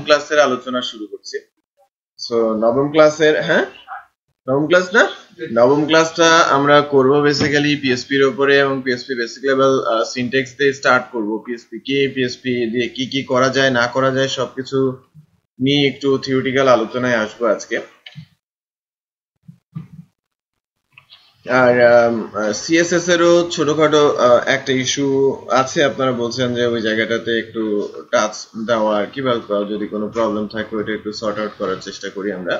ক্লাসের আলোচনা শুরু করছি। সো নবম ক্লাসের নবম ক্লাস না, নবম ক্লাসটা আমরা করব বেসিক্যালি পিএসপি এর উপরে এবং পিএসপি বেসিক লেভেল সিনট্যাক্স দিয়ে স্টার্ট করব। পিএসপি কি, পিএসপি দিয়ে কি কি করা যায় না করা যায় সবকিছু নিয়ে একটু থিওরিটিক্যাল আলোচনায় আসবো আজকে। আর সিএসএস এরও ছোটখাটো একটা ইস্যু আছে, আপনারা বলছেন যে ওই জায়গাটাতে একটু টাচ দেওয়া আর কি, বা যদি কোনো প্রবলেম থাকে ওটা একটু সর্ট আউট করার চেষ্টা করি আমরা।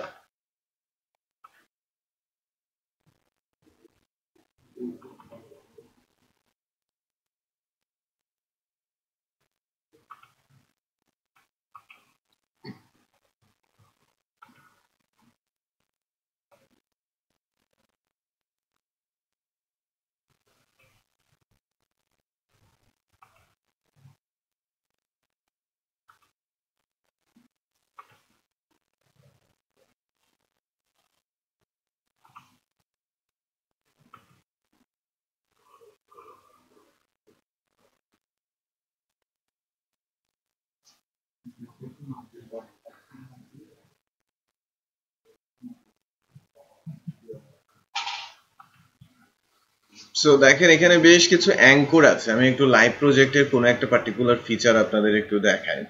সো দেখেন এখানে বেশ কিছু অ্যাঙ্কর আছে। আমি একটু লাইভ প্রজেক্টের কোনো একটা পার্টিকুলার ফিচার আপনাদের একটু দেখাই।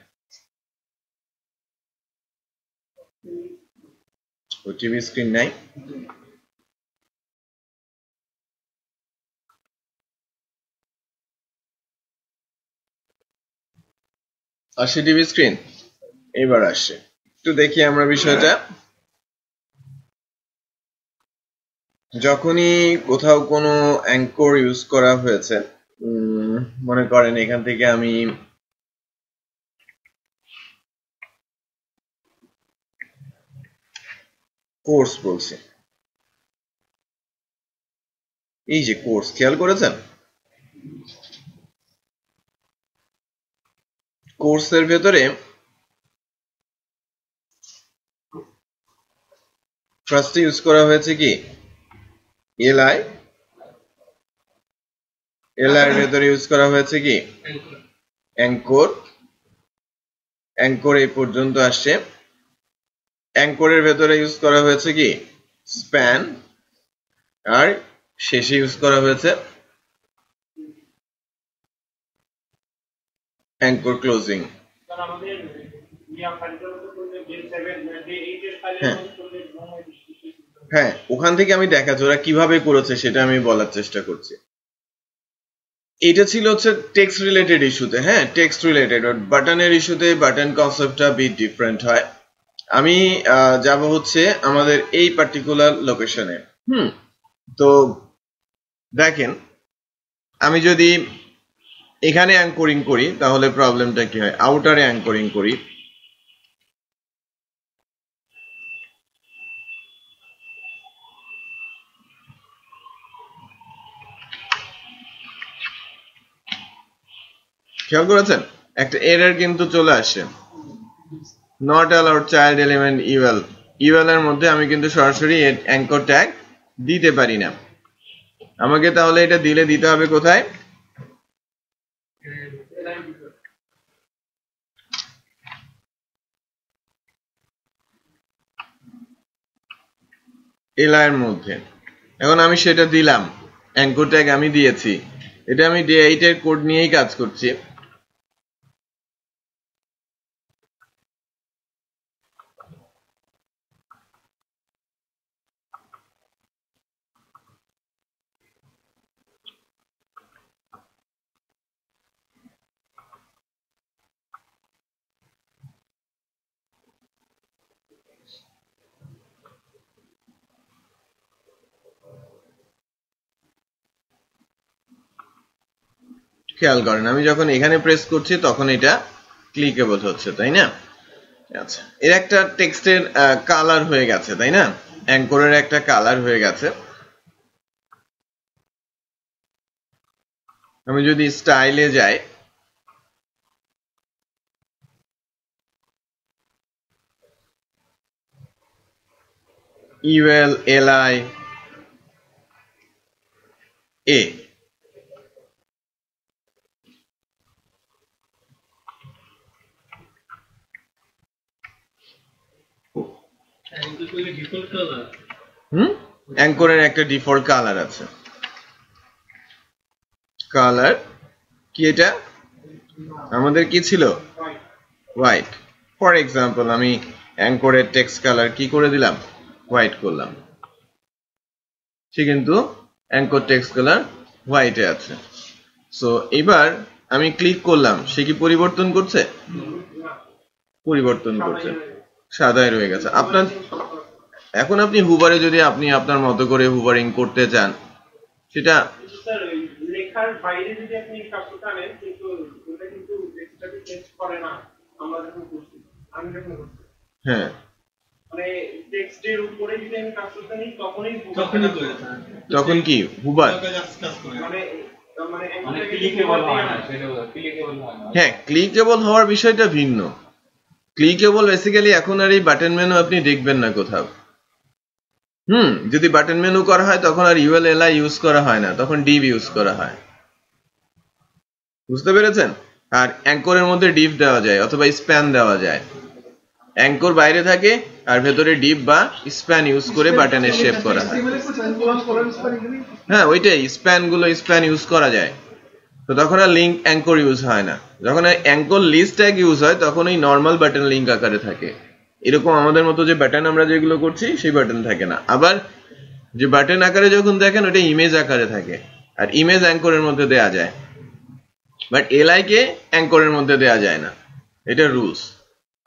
টিভি স্ক্রিন নাই, আসে টিভি স্ক্রিন, এবার আসে। একটু দেখি আমরা বিষয়টা। যখনই কোথাও কোনো অ্যাঙ্কর ইউজ করা হয়েছে, মনে করেন এখান থেকে আমি কোর্স বলছি, এই যে কোর্স, খেয়াল করেছেন কোর্সের ভেতরে ফার্স্টে ইউজ করা হয়েছে কি এলআই, এলআই এর ভেতরে ইউজ করা হয়েছে কি অ্যাঙ্কর, অ্যাঙ্কর এই পর্যন্ত আসছে। অ্যাঙ্করের ভেতরে ইউজ করা হয়েছে কি স্প্যান, আর শেষে ইউজ করা হয়েছে অ্যাঙ্কর ক্লোজিং। হ্যাঁ, ওখান থেকে আমি দেখাচ্ছি ওরা কিভাবে করেছে, সেটা আমি বলার চেষ্টা করছি। এটা ছিল হচ্ছে টেক্সট রিলেটেড ইস্যুতে, হ্যাঁ টেক্সট রিলেটেড। বাটনের ইস্যুতে বাটন কনসেপ্টটা বিট ডিফারেন্ট হয়। আমি যাব হচ্ছে আমাদের এই পার্টিকুলার লোকেশনে। তো দেখেন আমি যদি এখানে অ্যাঙ্করিং করি তাহলে প্রবলেমটা কি হয়, আউটারে অ্যাঙ্করিং করি, খেয়াল করেছেন একটা এরর কিন্তু চলে আসে, not allowed child element UL. UL এর মধ্যে আমি কিন্তু সরাসরি অ্যাঙ্কর ট্যাগ দিতে পারি না। আমাকে তাহলে এটা দিতে হবে কোথায়, এলআই এর মধ্যে। এখন আমি সেটা দিলাম, অ্যাঙ্কর ট্যাগ আমি দিয়েছি, এটা আমি ডে8 এর কোড নিয়েই কাজ করছি। খেয়াল করেন আমি যখন এখানে প্রেস করছি তখন এটা ক্লিকেবল হচ্ছে, তাই না? আচ্ছা, এর একটা টেক্সটের কালার হয়ে গেছে, তাই না? অ্যাঙ্করের একটা কালার হয়ে গেছে। আমি যদি স্টাইলে যাই, ইউএল এলআই এ, অ্যাঙ্করের একটা ডিফল্ট কালার আছে। কালার কি এটা? আমাদের কি ছিল? হোয়াইট। ফর এক্সাম্পল আমি অ্যাঙ্করের টেক্সট কালার কি করে দিলাম? হোয়াইট করলাম। সে কিন্তু অ্যাঙ্কর টেক্সট কালার হোয়াইটে আছে। সো এবার আমি ক্লিক করলাম, সে কি পরিবর্তন করছে? পরিবর্তন করছে, সাদায় রয়ে গেছে। আপনার এখন আপনি হুবারে যদি আপনি আপনার মতো করে হুবারিং করতে চান, সেটা লেখার বাইরে যদি আপনি কাজটা আনেন, কিন্তু ওটা কিন্তু টেক্সটটাকে চেঞ্জ করে না। আমরা যখন করছি, আমি যখন করছি, হ্যাঁ, মানে টেক্সটের উপরে যদি আমি কাজ করতে নিই, তখনই করে। তখন কি হুবার মানে ক্লিকেবল হয় না, ক্লিকেবল হয় না। হ্যাঁ, ক্লিকেবল হওয়ার বিষয়টা ভিন্ন। ক্লিকেবল বেসিক্যালি এখন আর এই বাটন মেনু আপনি দেখবেন না কোথাও। যদি বাটন মেনু করা হয় তখন আর ইউএলএলআই ইউজ করা হয় না, তখন ডিভ ইউজ করা হয়। বুঝতে পেরেছেন? আর অ্যাঙ্করের মধ্যে ডিভ দেওয়া যায় অথবা স্প্যান দেওয়া যায়। অ্যাঙ্কর বাইরে থাকে আর ভেতরে ডিভ বা স্প্যান ইউজ করে বাটনের শেপ করা হয়। হ্যাঁ, ওইটাই স্প্যান ইউজ করা যায়। তো তখন আর লিঙ্ক অ্যাঙ্কর ইউজ হয় না। যখন অ্যাঙ্কর লিস্ট ট্যাগ ইউজ হয় তখন এই নর্মাল বাটন লিঙ্ক আকারে থাকে। এরকম আমাদের মতো যে বাটন আমরা যেগুলো করছি সেই বাটন থাকে না। আবার যে বাটন আকারে যখন দেখেন ওটা ইমেজ আকারে থাকে, আর ইমেজ অ্যাঙ্করের মধ্যে দেয়া যায়, বাট এলআই কে অ্যাঙ্করের মধ্যে দেয়া যায় না। এটা রুলস।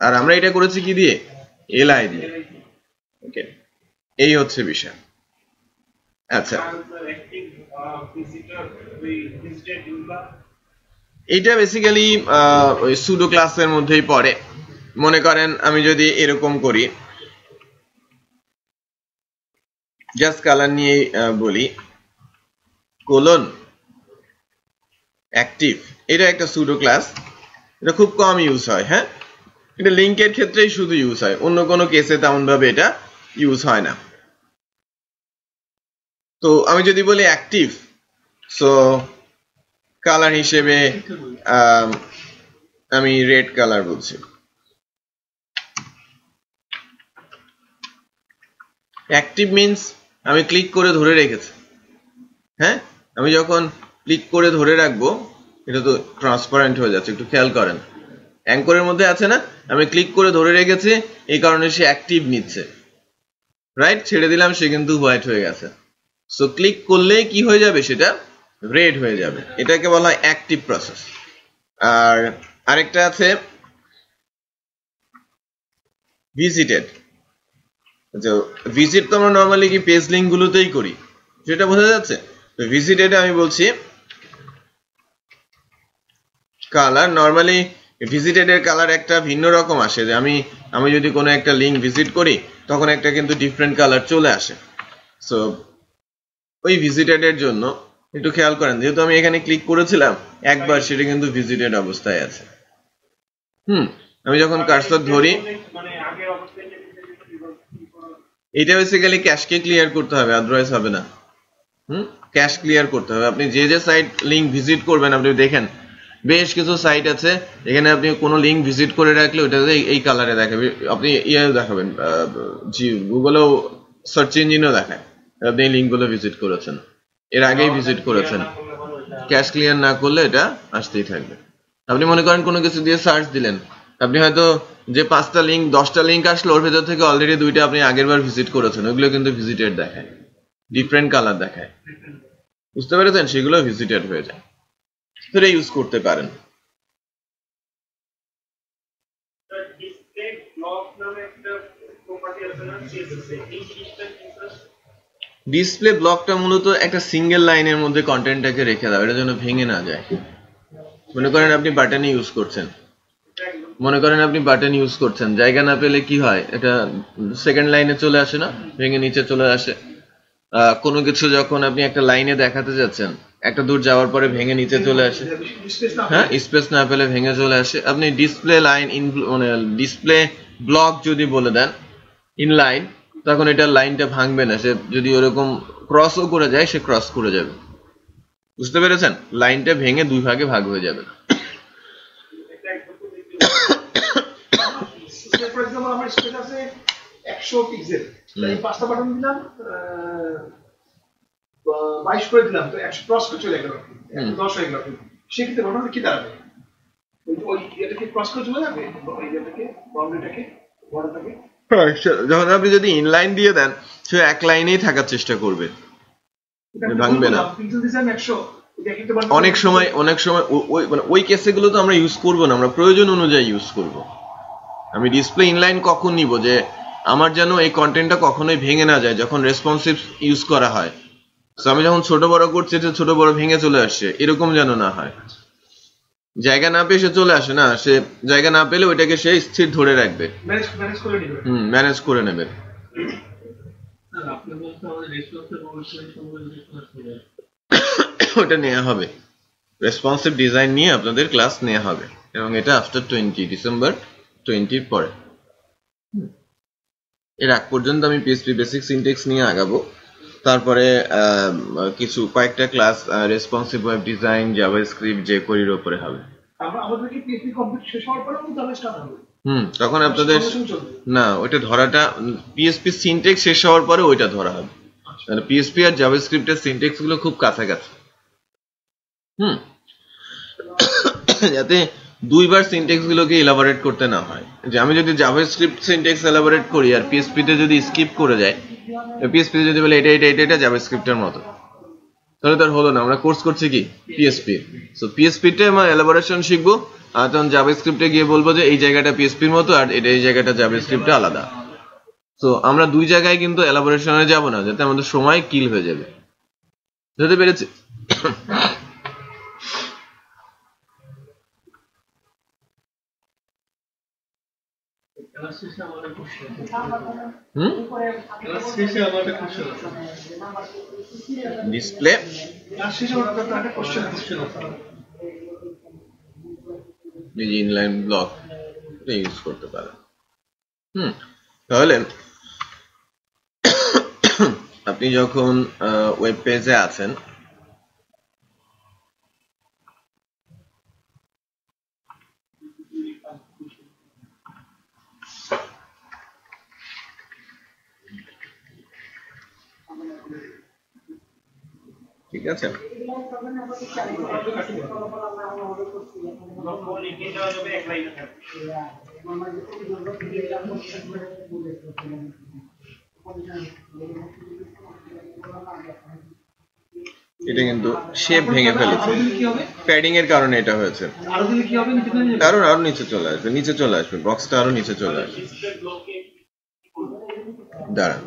আর আমরা এটা করেছি কি দিয়ে? এলআই দিয়ে। ওকে, এই হচ্ছে বিষয়। আচ্ছা, এটা বেসিক্যালি ওই সুডো ক্লাসের মধ্যেই পড়ে। মনে করেন আমি যদি এরকম করি, জাস্ট কালার নিয়ে বলি, কোলন অ্যাক্টিভ, এটা একটা সুডো ক্লাস। এটা খুব কম ইউজ হয়। হ্যাঁ, এটা লিঙ্কের ক্ষেত্রেই শুধু ইউজ হয়, অন্য কোনো কেসে তেমন ভাবে এটা ইউজ হয় না। তো আমি যদি বলি অ্যাক্টিভ, সো কালার হিসেবে আমি রেড কালার বলছি। অ্যাক্টিভ মিনস আমি ক্লিক করে ধরে রেখেছি। হ্যাঁ, আমি যখন ক্লিক করে ধরে রাখবো, এটা তো ট্রান্সপারেন্ট হয়ে যাচ্ছে, একটু খেয়াল করেন। অ্যাঙ্করের মধ্যে আছে না, আমি ক্লিক করে ধরে রেখেছি, এই কারণে সে অ্যাক্টিভ নিচ্ছে। রাইট, ছেড়ে দিলাম, সে কিন্তু হোয়াইট হয়ে গেছে। সো ক্লিক করলেই কি হয়ে যাবে? সেটা রেড হয়ে যাবে। এটাকে বলা হয় অ্যাক্টিভ প্রসেস। আর আরেকটা আছে ভিজিটেড। ভিজিট তো আমরা নর্মালি কি পেজ লিঙ্ক গুলোতেই করি, সেটা বোঝা যাচ্ছে। তো ভিজিটেড আমি বলছি কালার, নর্মালি ভিজিটেড এর কালার একটা ভিন্ন রকম আসে। যে আমি যদি কোনো একটা লিঙ্ক ভিজিট করি তখন একটা কিন্তু ডিফারেন্ট কালার চলে আসে। সো ওই ভিজিটেড এর জন্য একটু খেয়াল করেন, যেহেতু আমি এখানে ক্লিক করেছিলাম একবার, সেটা কিন্তু ভিজিটেড অবস্থায় আছে। আমি যখন কার্সর ধরি, এটা বেসিক্যালি ক্যাশকে ক্লিয়ার করতে হবে, আদারওয়াইজ হবে না। ক্যাশ ক্লিয়ার করতে হবে। আপনি যে সাইট লিঙ্ক ভিজিট করবেন, আপনি দেখেন বেশ কিছু সাইট আছে এখানে আপনি কোনো লিঙ্ক ভিজিট করে রাখলে ওটাতে এই কালারে দেখাবে। আপনি দেখাবেন, গুগলেও সার্চ ইঞ্জিনও দেখায় আপনি এই লিঙ্কগুলো ভিজিট করেছেন, এর আগেই ভিজিট করেছেন। ক্যাশ ক্লিয়ার না করলে এটা আসতেই থাকবে। আপনি মনে করেন কোনো কিছু দিয়ে সার্চ দিলেন, আপনি হয়তো যে 5টা লিঙ্ক 10টা লিঙ্ক আসলো, ওর ভেতর থেকে অলরেডি 2টা আপনি আগের বার ভিজিট করেছেন, ওইগুলো কিন্তু ভিজিটেড দেখায়, ডিফারেন্ট কালার দেখায়। বুঝতে পেরেছেন? সেগুলো ভিজিটেড হয়ে যায়। সেটা ইউজ করতে পারেন। ডিসপ্লে ব্লকটা মূলত একটা সিঙ্গেল লাইনের মধ্যে কন্টেন্টটাকে রেখে দাও, এটা যেন ভেঙে না যায়। মনে করেন আপনি বাটন ইউজ করছেন, জায়গা না পেলে কি হয়, এটা সেকেন্ড লাইনে চলে আসে না, ভেঙে নিচে চলে আসে। কোনো কিছু যখন আপনি একটা লাইনে দেখাতে যাচ্ছেন, একটা দূর যাওয়ার পরে ভেঙে নিচে চলে আসে। হ্যাঁ, স্পেস না পেলে ভেঙে চলে আসে। আপনি ডিসপ্লে লাইন মানে ডিসপ্লে ব্লক যদি বলে দেন ইনলাইন, তখন এটা লাইনটা ভাঙবে না। সে যদি ওরকম ক্রসও করে যায়, সে ক্রস করে যাবে। বুঝতে পেরেছেন? লাইনটা ভেঙে 2 ভাগে ভাগ হয়ে যাবে। 100 পিক্সেল, তাই 5টা বাটন দিলাম, 22 করে দিলাম, তো 100 ক্রস করে চলে গেল, 110 হয়ে গেল। সেক্ষেত্রে ঘটনা কি দাঁড়াবে? ওই এটাকে ক্রস করে চলে যাবে, ওই এটাকে বাউন্ডারিটাকে বড়টাকে। যখন আপনি যদি ইনলাইন দিয়ে দেন, সে এক লাইনেই থাকার চেষ্টা করবে, ভাঙবে না। অনেক সময় ওই কেসগুলো তো আমরা ইউজ করবো না, আমরা প্রয়োজন অনুযায়ী ইউজ করব। আমি ডিসপ্লে ইনলাইন কখন নিব, যে আমার যেন এই কন্টেন্টটা কখনোই ভেঙে না যায় যখন রেসপন্সিভ ইউজ করা হয়। আমি যখন ছোট বড় করছি, ছোট বড় ভেঙে চলে আসছে, এরকম যেন না হয়। জায়গা না পেয়ে সে চলে আসে না, সে জায়গা না পেলে ওইটাকে সে স্থির ধরে রাখবে, ম্যানেজ করে নেবে। ওটা নেওয়া হবে, রেসপন্সিভ ডিজাইন নিয়ে আপনাদের ক্লাস নেওয়া হবে, এবং এটা আফটার ডিসেম্বর 20 পরে। এর আগ পর্যন্ত আমি পিএসপি বেসিক সিনট্যাক্স নিয়ে আগাবো, তারপরে কিছু কয়েকটা class responsive web design, JavaScript, jQuery-র উপরে হবে। তখন আপনাদের না, ওইটা ধরাটা পিএসপি সিনট্যাক্স শেষ হওয়ার পরে ওইটা ধরা হবে। মানে পিএসপি আর জাভাস্ক্রিপ্টের সিনট্যাক্স গুলো খুব কাছাকাছি, যাতে দুইবার সিনট্যাক্স গুলোকে এলাবোরেট করতে না হয়। যে আমি যদি জাভাস্ক্রিপ্ট সিনট্যাক্স এলাবোরেট করি আর পিএসপি তে যদি স্কিপ করে যাই, পিএসপি তে যদি বলে এটা জাভাস্ক্রিপ্টের মতো, তাহলে তার হলো না। আমরা কোর্স করছি কি পিএসপি, সো পিএসপি তে আমরা এলাবোরেশন শিখবো, আর তখন জাভাস্ক্রিপ্টে গিয়ে বলবো যে এই জায়গাটা পিএসপির মতো আর এই জায়গাটা জাভাস্ক্রিপ্টে আলাদা। তো আমরা দুই জায়গায় কিন্তু এলাবোরেশনে যাব না, যাতে আমাদের সময় কিল হয়ে যাবে। বুঝতে পেরেছি? ডিসপ্লে ইনলাইন ব্লক ইউজ করতে পারেন। তাহলে আপনি যখন ওয়েব পেজে আছেন, ঠিক আছে, এটা কিন্তু শেপ ভেঙে ফেলেছে, প্যাডিং এর কারণে এটা হয়েছে। আরো নিচে চলে আসবে, বক্সটা আরো নিচে চলে আসবে। দাঁড়া,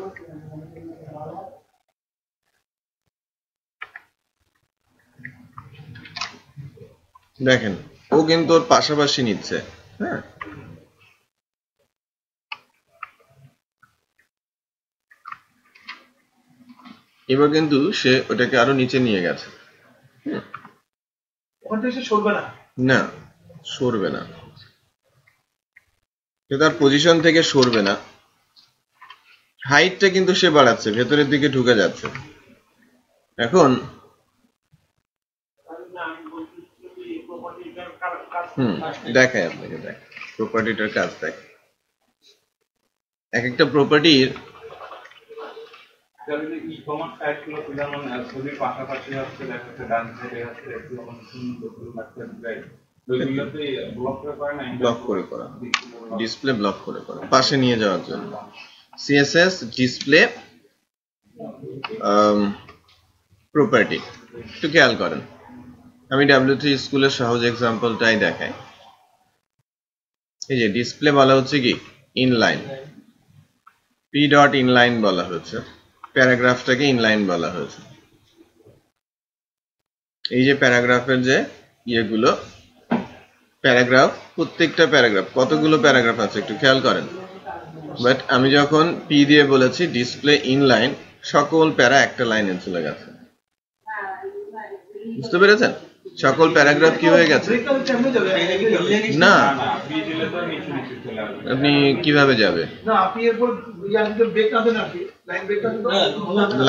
দেখেন ও কিন্তু ওর পাশাপাশি নিচ্ছে। হ্যাঁ, এবার কিন্তু সে ওটাকে আরো নিচে নিয়ে গেছে। না, সরবে না, সে তার পজিশন থেকে সরবে না। হাইটটা কিন্তু সে বাড়াচ্ছে, ভেতরের দিকে ঢুকে যাচ্ছে। এখন দেখায় আপনাকে, দেখ প্রপার্টিটার কাজ দেখ। এক একটা প্রপার্টির ব্লক করে করা, ডিসপ্লে ব্লক করে করা, পাশে নিয়ে যাওয়ার জন্য। সিএসএস ডিসপ্লে প্রপার্টি একটু খেয়াল করেন। আমি W3 স্কুলের সহজ এক্সাম্পলটাই দেখাই। এই যে ডিসপ্লে বলা হচ্ছে কি ইনলাইন, পি ডট ইনলাইন বলা হচ্ছে, প্যারাগ্রাফটাকে ইনলাইন বলা হয়েছে। এই যে প্যারাগ্রাফের যে ইয়েগুলো, প্যারাগ্রাফ, প্রত্যেকটা প্যারাগ্রাফ, কতগুলো প্যারাগ্রাফ আছে একটু খেয়াল করেন। বাট আমি যখন পি দিয়ে বলেছি ডিসপ্লে ইনলাইন, সকল প্যারা একটা লাইনে চলে গেছে। বুঝতে পেরেছেন? সকল প্যারাগ্রাফ কি হয়ে গেছে? না, আপনি কিভাবে যাবে?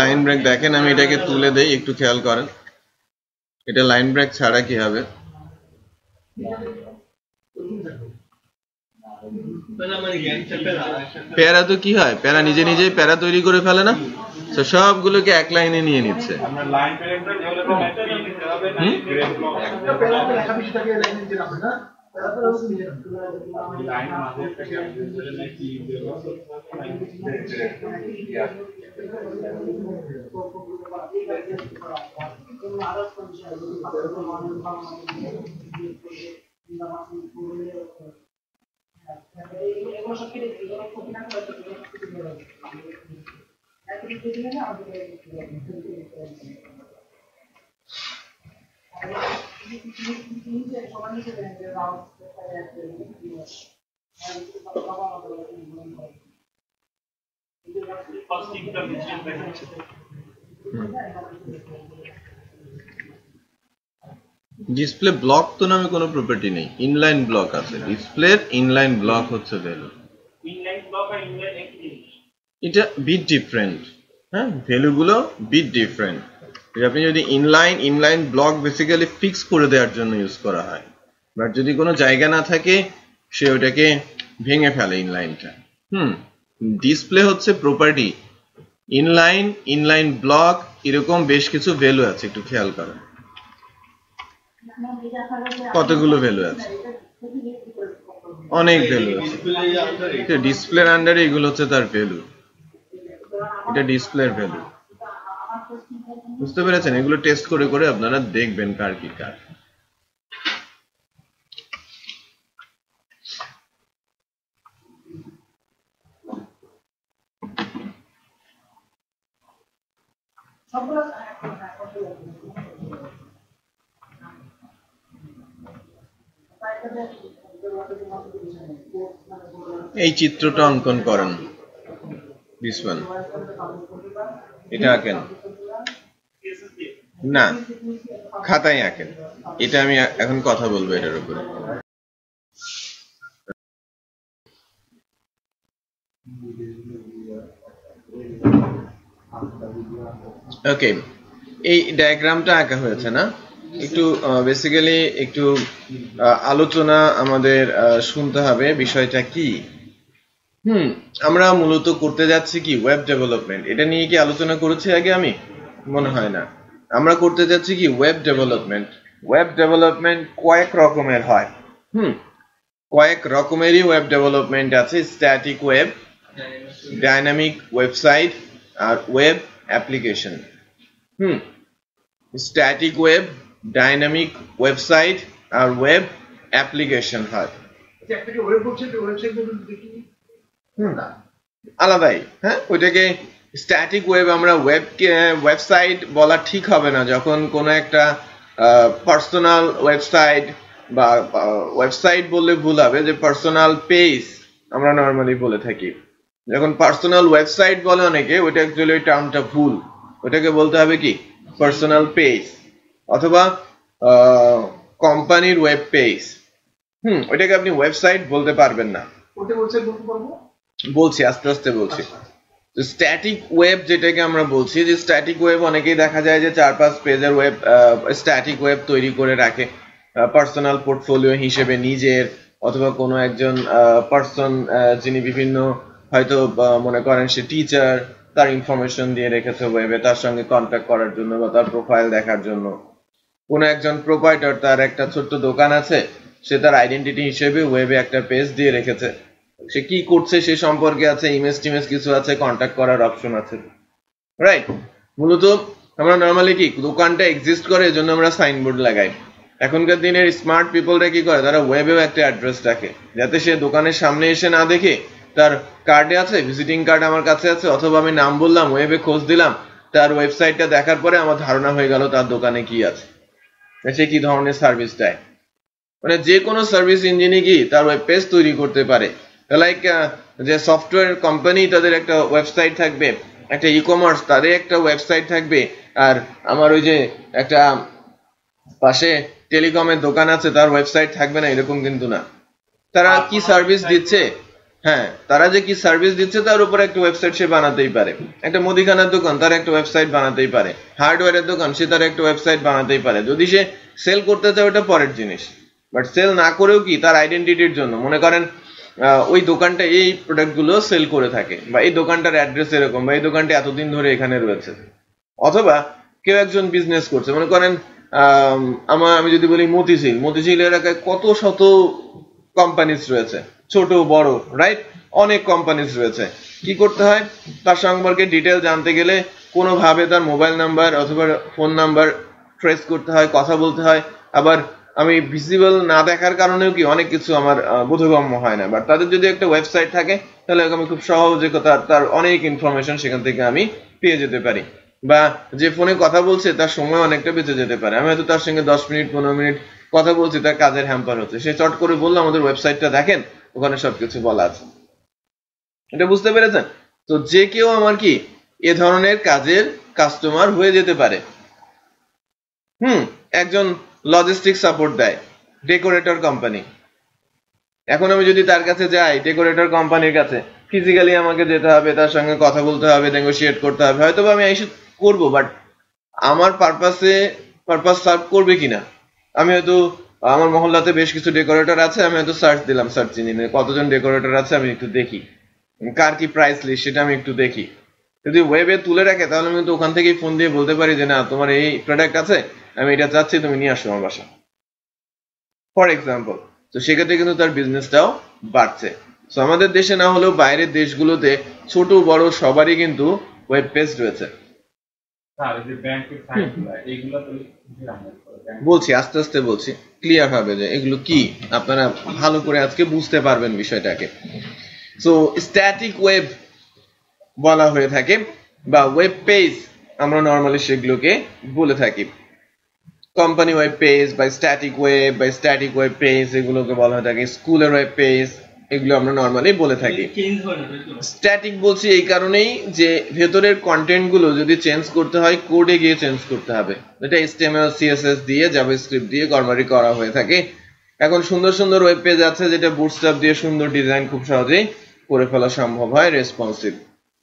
লাইন ব্রেক দেখেন, আমি এটাকে তুলে দেই, একটু খেয়াল করেন। এটা লাইন ব্রেক ছাড়া কি হবে? প্যারা তো কি হয়, প্যারা নিজে নিজেই প্যারা তৈরি করে ফেলে না, তো সবগুলোকে এক লাইনে নিয়ে নিচ্ছে। ডিসপ্লে ব্লক তো নামে কোনো প্রপার্টি নেই, ইনলাইন ব্লক আছে। ডিসপ্লের ইনলাইন ব্লক হচ্ছে ভ্যালু। এটা বিট ডিফারেন্ট, হ্যাঁ, ভ্যালু গুলো বিট ডিফারেন্ট। আপনি যদি ইনলাইন ব্লক বেসিক্যালি ফিক্স করে দেওয়ার জন্য ইউজ করা হয়, বাট যদি কোনো জায়গা না থাকে সে ওটাকে ভেঙে ফেলে ইনলাইনটা। ডিসপ্লে হচ্ছে প্রপার্টি, ইনলাইন ব্লক, এরকম বেশ কিছু ভ্যালু আছে, একটু খেয়াল করেন কতগুলো ভ্যালু আছে, অনেক ভ্যালু আছে। ডিসপ্লের আন্ডারে এগুলো হচ্ছে তার ভ্যালু, এটা ডিসপ্লের ভ্যালু। বুঝতে পেরেছেন? এগুলো টেস্ট করে করে আপনারা দেখবেন কার কি কার। এই চিত্রটা অঙ্কন করেন, দিস ওয়ান, এটা আঁকেন না, খাতায় আঁকেন। এটা আমি এখন কথা বলবো এটার উপরে। ওকে, এই ডায়াগ্রামটা আঁকা হয়েছে না? একটু বেসিক্যালি একটু আলোচনা আমাদের শুনতে হবে, বিষয়টা কি। আমরা মূলত করতে যাচ্ছি কি ওয়েব ডেভেলপমেন্ট। এটা নিয়ে কি আলোচনা করেছি আগে? আমি মনে হয় না। আমরা করতে যাচ্ছি কি ওয়েব ডেভেলপমেন্ট। ওয়েব ডেভেলপমেন্ট কয়েক রকমের হয়, কয়েক রকমেরই ওয়েব ডেভেলপমেন্ট আছে। স্ট্যাটিক ওয়েব, ডাইনামিক ওয়েবসাইট আর web application. Static web, dynamic website আর ওয়েব অ্যাপ্লিকেশন হয় আলাদাই। হ্যাঁ, ওইটাকে স্ট্যাটিক ওয়েব, আমরা ওয়েবসাইট বলা ঠিক হবে না যখন কোনো একটা পার্সোনাল ওয়েবসাইট, বা ওয়েবসাইট বললে ভুল হবে, যে পার্সোনাল পেজ আমরা নর্মালি বলে থাকি। যখন পার্সোনাল ওয়েবসাইট বলে অনেকে, ওইটা অ্যাকচুয়ালি ওই টার্মটা ভুল। ওইটাকে বলতে হবে কি পার্সোনাল পেজ অথবা কোম্পানির ওয়েব পেজ। ওইটাকে আপনি ওয়েবসাইট বলতে পারবেন না। বলছি, আস্তে আস্তে বলছি। স্ট্যাটিক ওয়েব যেটাকে আমরা বলছি, যে স্ট্যাটিক ওয়েব অনেকেই দেখা যায় যে 4-5 পেজের ওয়েব স্ট্যাটিক ওয়েব তৈরি করে রাখে পার্সোনাল পোর্টফোলিও হিসেবে নিজের, অথবা কোনো একজন পার্সন যিনি বিভিন্ন হয়তো মনে করেন সে টিচার, তার ইনফরমেশন দিয়ে রেখেছে ওয়েবে তার সঙ্গে কন্ট্যাক্ট করার জন্য বা তার প্রোফাইল দেখার জন্য। কোনো একজন প্রোপাইটার, তার একটা ছোট্ট দোকান আছে, সে তার আইডেন্টিটি হিসেবে ওয়েবে একটা পেজ দিয়ে রেখেছে, সে কি করছে সে সম্পর্কে আছে, ইমেজ টিমেজ কিছু আছে, কন্ট্যাক্ট করার অপশন আছে, রাইট। মূলত আমরা নর্মালি কি দোকানটা এক্সিস্ট করে এজন্য আমরা সাইনবোর্ড লাগাই। এখনকার দিনের স্মার্ট পিপলরা কি করে, তারা ওয়েবেও একটা অ্যাড্রেস রাখে, যাতে সে দোকানের সামনে এসে না দেখে তার কার্ডে আছে, ভিজিটিং কার্ড আমার কাছে আছে, অথবা আমি নাম বললাম, ওয়েবে খোঁজ দিলাম, তার ওয়েবসাইটটা দেখার পরে আমার ধারণা হয়ে গেল তার দোকানে কি আছে, সে কি ধরনের সার্ভিস দেয়। মানে যে কোনো সার্ভিস ইঞ্জিনই কি তার ওয়েব পেজ তৈরি করতে পারে। লাইক যে সফটওয়্যার কোম্পানি, তাদের একটা ওয়েবসাইট থাকবে, একটা ই কমার্স তাদের একটা ওয়েবসাইট থাকবে, আর আমার ওই যে একটা পাশে টেলিকমের দোকান আছে তার ওয়েবসাইট থাকবে না, এরকম কিন্তু না। তারা কি সার্ভিস দিচ্ছে, হ্যাঁ, তারা যে কি সার্ভিস দিচ্ছে তার উপর একটা ওয়েবসাইট সে বানাতেই পারে। একটা মুদিখানার দোকান, তার একটা ওয়েবসাইট বানাতেই পারে। হার্ডওয়্যারের দোকান, সে তার একটা ওয়েবসাইট বানাতেই পারে। যদি সে সেল করতে চায় ওটা পরের জিনিস, বাট সেল না করেও কি তার আইডেন্টিটির জন্য, মনে করেন ওই দোকানটা এই প্রোডাক্টগুলো সেল করে থাকে, বা এই দোকানটার অ্যাড্রেস এরকম, বা এই দোকানটা এতদিন ধরে এখানে রয়েছে। অথবা কেউ একজন বিজনেস করছে, মনে করেন আমি যদি বলি মতিঝিল এলাকায় কত শত কোম্পানিজ রয়েছে, ছোট বড়, রাইট, অনেক কোম্পানিজ রয়েছে। কি করতে হয়, তার সম্পর্কে ডিটেল জানতে গেলে কোনোভাবে তার মোবাইল নাম্বার অথবা ফোন নাম্বার ট্রেস করতে হয়, কথা বলতে হয়। আবার আমি ভিজিবল না দেখার কারণেও কি অনেক কিছু আমার বোধগম্য হয় না, বাট তাদের যদি একটা ওয়েবসাইট থাকে তাহলে আমি খুব সহজে তার অনেক ইনফরমেশন সেখান থেকে আমি পেয়ে যেতে পারি। বা যে ফোনে কথা বলছে তার সময় অনেকটা বেঁচে যেতে পারে, আমি হয়তো তার সঙ্গে 10 মিনিট 15 মিনিট কথা বলছি, তার কাজের হ্যাম্পার হচ্ছে, সে চট করে বললো আমাদের ওয়েবসাইটটা দেখেন, ওখানে সবকিছু বলা আছে। এটা বুঝতে পেরেছেন? তো যে কেউ আমার কি এ ধরনের কাজের কাস্টমার হয়ে যেতে পারে। একজন লজিস্টিক সাপোর্ট দেয়, ডেকোরেটর কোম্পানি। এখন আমি যদি তার কাছে যাই, ডেকোরেটর কোম্পানির কাছে, ফিজিক্যালি আমাকে যেতে হবে, তার সঙ্গে কথা বলতে হবে, নেগোশিয়েট করতে হবে। হয়তো আমি এসে করবো, বাট আমার পারপাস সার্ভ করবে কিনা। আমি হয়তো আমার মহল্লাতে বেশ কিছু ডেকোরেটর আছে, আমি হয়তো সার্চ দিলাম সার্চ ইঞ্জিনে কতজন ডেকোরেটর আছে, আমি একটু দেখি কার কি প্রাইস লিস্ট, সেটা আমি একটু দেখি। যদি ওয়েবে তুলে রাখে তাহলে আমি কিন্তু ওখান থেকেই ফোন দিয়ে বলতে পারি যে না, তোমার এই প্রোডাক্ট আছে, আমি এটা চাচ্ছি, তুমি নিয়ে আসো আমার বাসা, ফর এক্সাম্পল। তো সেক্ষেত্রে কিন্তু তার বিজনেসটাও বাড়ছে। তো আমাদের দেশে না হলেও বাইরের দেশগুলোতে ছোট বড় সবারই কিন্তু ওয়েব পেজ রয়েছে। বলছি আস্তে আস্তে বলছি, ক্লিয়ার হবে যে এগুলো কি, আপনারা ভালো করে আজকে বুঝতে পারবেন বিষয়টাকে। সো স্ট্যাটিক ওয়েব বলা হয়ে থাকে, বা ওয়েব পেজ আমরা নর্মালি সেগুলোকে বলে থাকি। কোম্পানি ওয়েব পেজ বা স্ট্যাটিক ওয়েব পেজ এগুলোকে বলা হয়ে থাকে। স্কুলের ওয়েব পেজ এগুলো আমরা নর্মালি বলে থাকি। স্ট্যাটিক বলছি এই কারণেই যে ভেতরের কন্টেন্ট গুলো যদি চেঞ্জ করতে হয় কোডে গিয়ে চেঞ্জ করতে হবে, এটা HTML CSS দিয়ে জাভাস্ক্রিপ্ট দিয়ে নরমালি করা হয়ে থাকে। এখন সুন্দর সুন্দর ওয়েব পেজ আছে যেটা বুটস্ট্র্যাপ দিয়ে সুন্দর ডিজাইন খুব সহজেই করে ফেলা সম্ভব হয়, রেসপন্সিভ।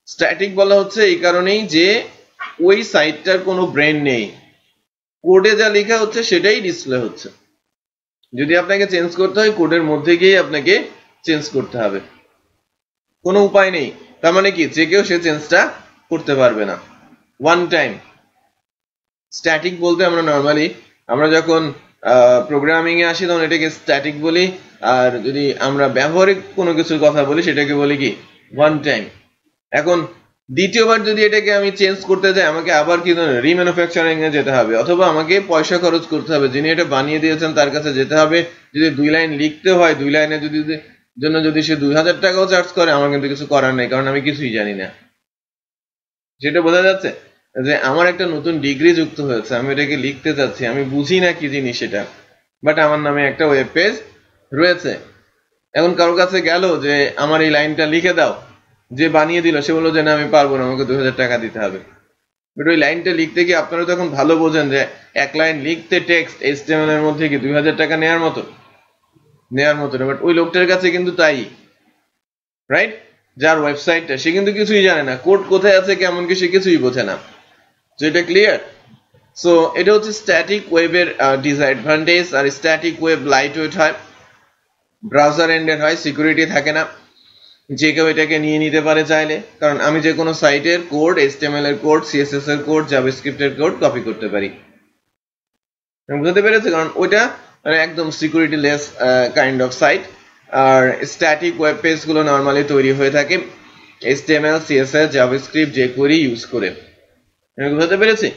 স্ট্যাটিক বলা হচ্ছে এই কারণেই যে ওই সাইটটার কোনো ব্রেন নেই, কোডে যা লেখা হচ্ছে সেটাই ডিসপ্লে হচ্ছে। যদি আপনাকে চেঞ্জ করতে হয় কোডের মধ্যে গিয়ে আপনাকে চেঞ্জ করতে হবে, কোনো উপায় নেই। তার মানে কি যে কেউ সে চেঞ্জটা করতে পারবে না ওয়ান টাইম। স্ট্যাটিক বলতে আমরা নর্মালি আমরা যখন প্রোগ্রামিং এ আসি তখন এটাকে স্ট্যাটিক বলি, আর যদি আমরা ব্যবহারিক কোনো কিছুর কথা বলি সেটাকে বলি কি ওয়ান টাইম। এখন দ্বিতীয়বার যদি এটাকে আমি চেঞ্জ করতে যাই আমাকে আবার কি ধরনের রিম্যানুফ্যাকচারিং এ যেতে হবে, অথবা আমাকে পয়সা খরচ করতে হবে, যিনি এটা বানিয়ে দিয়েছেন তার কাছে যেতে হবে। যদি 2 লাইন লিখতে হয়, 2 লাইনে যদি সে 2000 টাকাও চার্জ করে, আমার কিন্তু কিছু করার নেই, কারণ আমি কিছুই জানি না। সেটা বোঝা যাচ্ছে যে আমার একটা নতুন ডিগ্রি যুক্ত হয়েছে, আমি এটাকে লিখতে চাচ্ছি, আমি বুঝি না কি জিনিস সেটা, বাট আমার নামে একটা ওয়েব পেজ রয়েছে। এখন কারোর কাছে গেল যে আমার এই লাইনটা লিখে দাও, যে বানিয়ে দিল সে বললো যে না আমি পারবো না, আমাকে 2000 টাকা দিতে হবে। বাট ওই লাইনটা লিখতে কি আপনারা তখন ভালো বোঝেন যে এক লাইন লিখতে টেক্সট HTML এর মধ্যে কি 2000 টাকা নেওয়ার মতো না, বাট ওই লোকটার কাছে কিন্তু তাই, রাইট? যার ওয়েবসাইটটা সে কিন্তু কিছুই জানে না, কোড কোথায় আছে কেমন কি সে কিছুই বোঝে না। তো এটা ক্লিয়ার? সো এটা হচ্ছে স্ট্যাটিক ওয়েবের ডিসঅ্যাডভান্টেজ। আর স্ট্যাটিক ওয়েব লাইট ওয়েট হয়, ব্রাউজার এন্ডেড হয়, সিকিউরিটি থাকে না, যে কেউ এটাকে নিয়ে নিতে পারে চাইলে। কারণ আমি যে কোনো সাইটের কোড, HTML এর কোড, CSS এর কোড, জাভাস্ক্রিপ্ট এর কোড কপি করতে পারি। বুঝতে পেরেছে? কারণ ওইটা একদম security less kind of site. আর স্ট্যাটিক ওয়েব পেজ গুলো নর্মালি তৈরি হয়ে থাকে HTML CSS JavaScript jQuery use করে। বুঝতে পেরেছি?